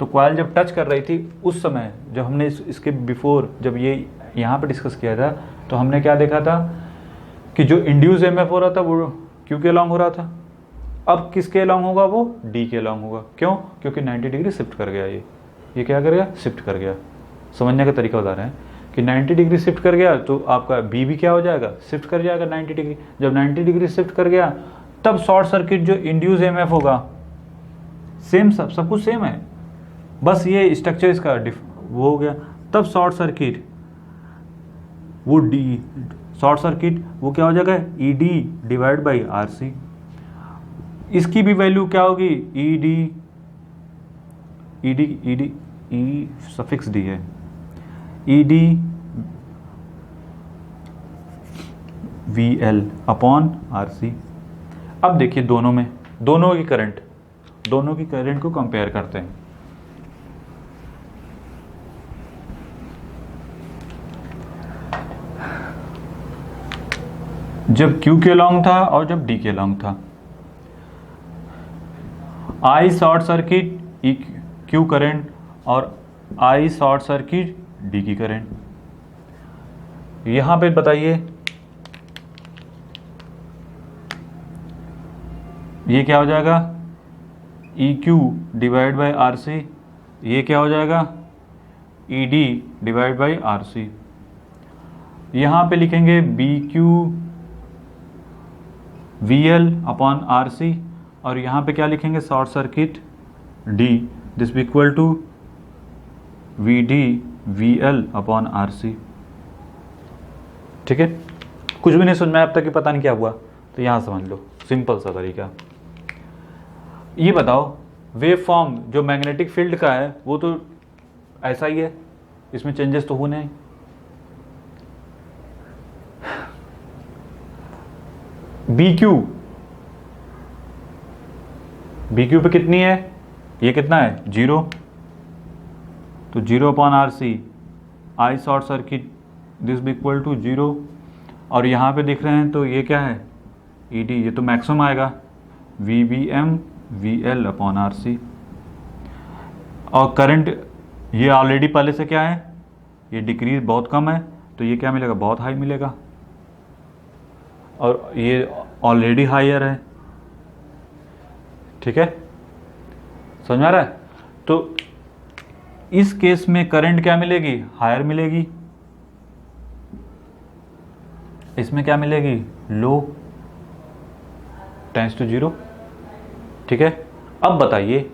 तो कॉइल जब टच कर रही थी उस समय, जब हमने इसके बिफोर जब ये यहाँ पे डिस्कस किया था तो हमने क्या देखा था कि जो इंड्यूस EMF हो रहा था वो Q के अलोंग हो रहा था। अब किसके अलोंग होगा, वो D के अलोंग होगा। क्यों? क्योंकि 90 डिग्री शिफ्ट कर गया, ये क्या कर गया, शिफ्ट कर गया। समझने का तरीका बता रहे हैं कि 90 डिग्री शिफ्ट कर गया तो आपका B भी क्या हो जाएगा, शिफ्ट कर जाएगा 90 डिग्री। जब 90 डिग्री शिफ्ट कर गया तब शॉर्ट सर्किट जो इंड्यूस EMF होगा, सेम सब कुछ सेम है, बस ये स्ट्रक्चर इसका वो हो गया। तब शॉर्ट सर्किट वो शॉर्ट सर्किट वो क्या हो जाएगा, ED डिवाइड बाई RC। इसकी भी वैल्यू क्या होगी, E सफिक्स D है, ED VL अपॉन RC। अब देखिए दोनों की करंट को कंपेयर करते हैं। जब Q के अलोंग था और जब D के अलोंग था, I short circuit Q current और I शॉर्ट सर्किट D की करंट। यहां पे बताइए ये क्या हो जाएगा, EQ डिवाइड बाई RC। ये क्या हो जाएगा, ED डिवाइड बाई RC। यहाँ पे लिखेंगे BQ VL अपॉन RC और यहाँ पे क्या लिखेंगे, short circuit D this equal to VD VL upon RC। ठीक है, कुछ भी नहीं समझ में अब तक कि पता नहीं क्या हुआ तो यहाँ समझ लो, सिंपल सा तरीका। ये बताओ वेव फॉर्म जो मैग्नेटिक फील्ड का है वो तो ऐसा ही है, इसमें चेंजेस तो होने हैं। BQ पे कितनी है, ये कितना है 0, तो 0 upon RC। I short circuit this भी इक्वल टू 0 और यहाँ पे दिख रहे हैं तो ये क्या है ED, ये तो मैक्सिमम आएगा VBM VL अपॉन RC। और करंट ये ऑलरेडी पहले से क्या है, ये डिक्रीज बहुत कम है तो ये क्या मिलेगा, बहुत हाई मिलेगा और ये ऑलरेडी हायर है। ठीक है, समझ में आ रहा है। तो इस केस में करंट क्या मिलेगी, हायर मिलेगी, इसमें क्या मिलेगी, लो, टेंस टू 0। ठीक है, अब बताइए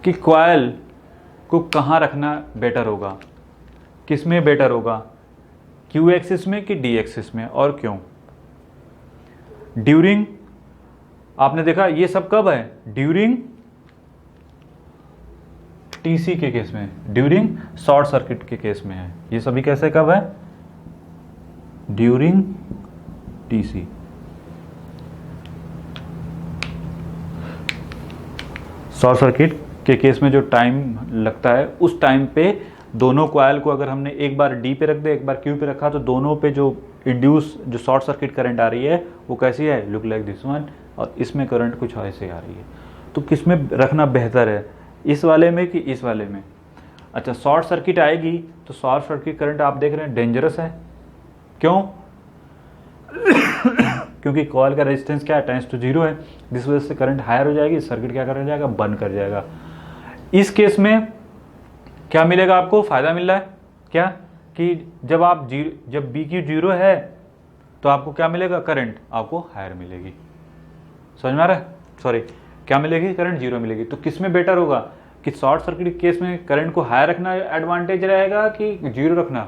कि कॉइल को कहाँ रखना बेटर होगा, किस में बेटर होगा, Q एक्सिस में कि D एक्सिस में, और क्यों। ड्यूरिंग, आपने देखा ये सब कब है, ड्यूरिंग TC के केस में, ड्यूरिंग शॉर्ट सर्किट के केस में है। ये सभी कैसे कब है, ड्यूरिंग TC। शॉर्ट सर्किट के केस में जो टाइम लगता है उस टाइम पे दोनों कॉइल को अगर हमने एक बार D पे रख दे एक बार Q पे रखा तो दोनों पे जो इंड्यूस जो शॉर्ट सर्किट करंट आ रही है वो कैसी है, लुक लाइक दिस वन, और इसमें करंट कुछ ऐसे आ रही है। तो किस में रखना बेहतर है, इस वाले में कि इस वाले में। अच्छा, शॉर्ट सर्किट आएगी तो शॉर्ट सर्किट करंट आप देख रहे हैं डेंजरस है, क्यों क्योंकि कॉइल का रेजिस्टेंस क्या है, टेंस टू 0 है, जिस वजह से करंट हायर हो जाएगी, सर्किट क्या कर जाएगा, बंद कर जाएगा। इस केस में क्या मिलेगा आपको, फायदा मिल रहा है क्या, कि जब BQ 0 है तो आपको क्या मिलेगा, करंट आपको हायर मिलेगी। समझ में आ रहा है, सॉरी क्या मिलेगी, करंट 0 मिलेगी। तो किस में बेटर होगा कि शॉर्ट सर्किट केस में करंट को हायर रखना एडवांटेज रहेगा कि 0 रखना।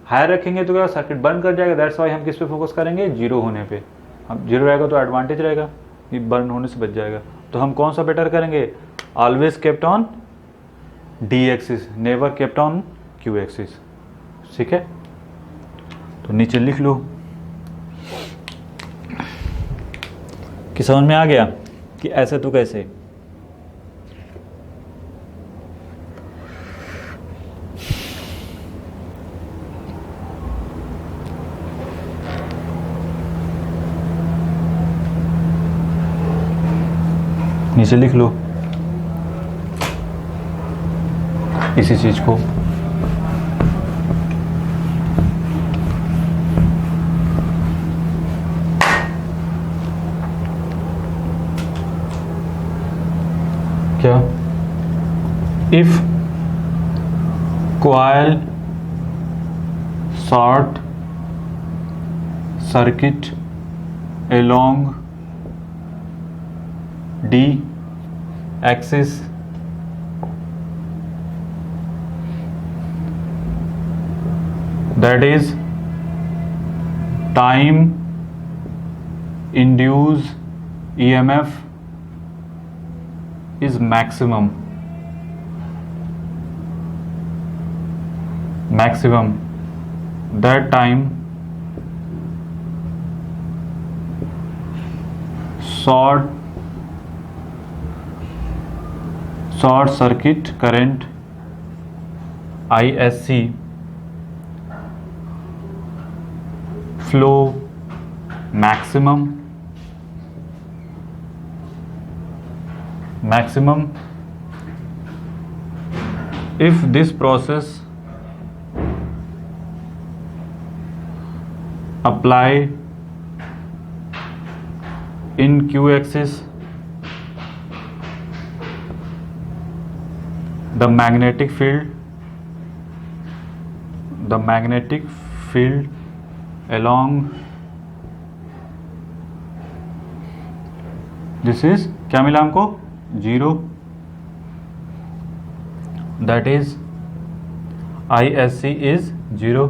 हायर रखेंगे तो क्या सर्किट बंद कर जाएगा, दैट्स वाई हम किस पे फोकस करेंगे, 0 होने पे। हम 0 रहेगा तो एडवांटेज रहेगा, ये बर्न होने से बच जाएगा। तो हम कौन सा बेटर करेंगे, always kept on D axis, never kept on Q axis. ठीक है, तो नीचे लिख लो कि समझ में आ गया कि ऐसे तो कैसे। नीचे लिख लो इसी चीज को। क्या? If coil short circuit along D axis that is time induced EMF is maximum that time short circuit current ISC flow maximum if this process apply in Q axis, the magnetic field along this is क्या मिला हमको? 0, that is ISC is 0.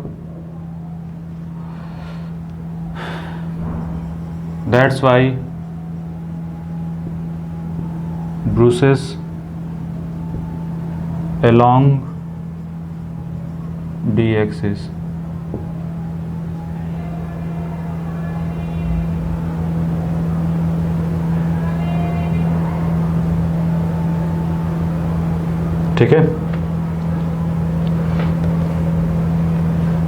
That's why bruises along D axis. ठीक है,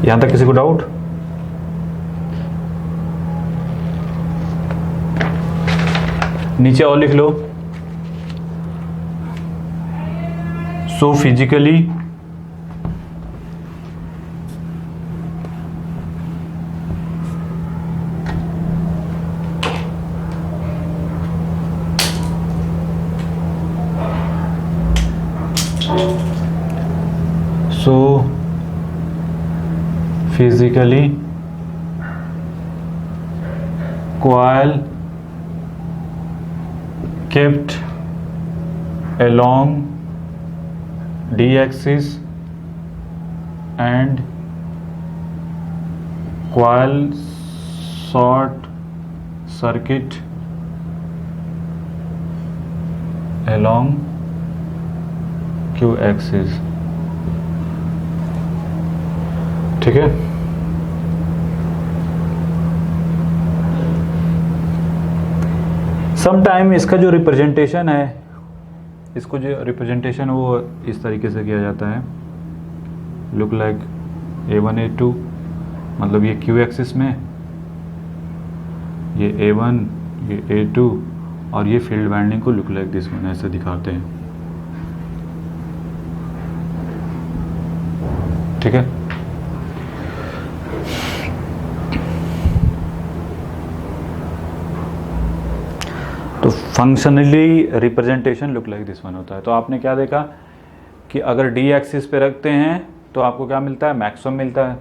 यहां तक किसी को doubt? नीचे और लिख लो। सो physically coil kept along D axis and coil short circuit along Q axis. ठीक है, सम टाइम इसका जो रिप्रेजेंटेशन है, इसको जो रिप्रेजेंटेशन वो इस तरीके से किया जाता है, लुक लाइक A1 A2, मतलब ये Q एक्सिस में ये A1 ये A2 और ये फील्ड वाइंडिंग को लुक लाइक दिस वन ऐसे दिखाते हैं। ठीक है, तो functionally representation look like this one होता है। तो आपने क्या देखा कि अगर डी एक्सिस पे रखते हैं तो आपको क्या मिलता है? मैक्सिमम मिलता है,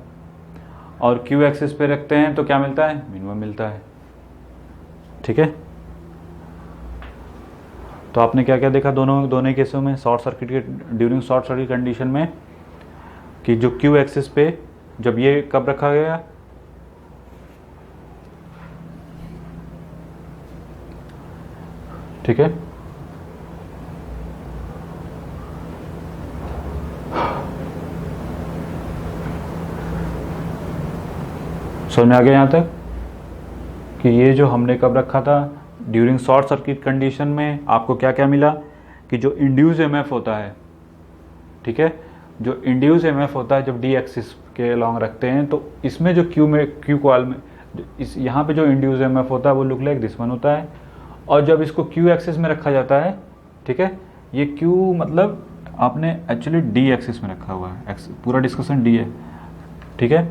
और क्यू एक्सिस पे रखते हैं तो क्या मिलता है? मिनिमम मिलता है। ठीक है, तो आपने क्या क्या देखा दोनों केसों में? शॉर्ट सर्किट के ड्यूरिंग शॉर्ट सर्किट कंडीशन में कि जो क्यू एक्सिस पे जब ये कब रखा गया, ठीक है, समझ में आ गया यहाँ तक कि ये जो हमने कब रखा था, ड्यूरिंग शॉर्ट सर्किट कंडीशन में आपको क्या क्या मिला कि जो इंड्यूस एमएफ होता है, ठीक है, जो इंड्यूस एमएफ होता है जब डी एक्सिस के अलॉन्ग रखते हैं तो इसमें जो क्यू कॉइल में इस यहाँ पे जो इंड्यूस एमएफ होता है वो लुक लाइक दिस वन होता है, और जब इसको क्यू एक्सिस में रखा जाता है, ठीक है, ये क्यू मतलब आपने एक्चुअली डी एक्सिस में रखा हुआ है, पूरा डिस्कशन डी है, ठीक है,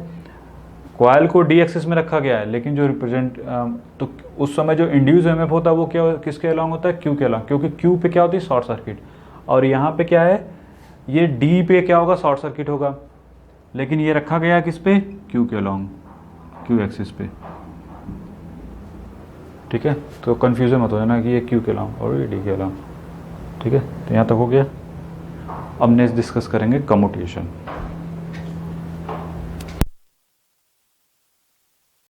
कॉइल को डी एक्सिस में रखा गया है, लेकिन जो रिप्रेजेंट तो उस समय जो इंड्यूस एमएफ होता है वो क्या किसके अलॉन्ग होता है, क्यू के अलॉन्ग, क्योंकि क्यू पे क्या होती है शॉर्ट सर्किट, और यहाँ पे क्या है, ये डी पे क्या होगा, शॉर्ट सर्किट होगा, लेकिन ये रखा गया किस पे, क्यू के अलॉन्ग, क्यू एक्सिस पे, ठीक है, तो कन्फ्यूजन मत हो जाना कि ये क्यू के अलॉन्ग और ये डी के अलॉन्ग, ठीक है, तो यहाँ तक हो गया। अब नेक्स्ट डिस्कस करेंगे कम्यूटेशन।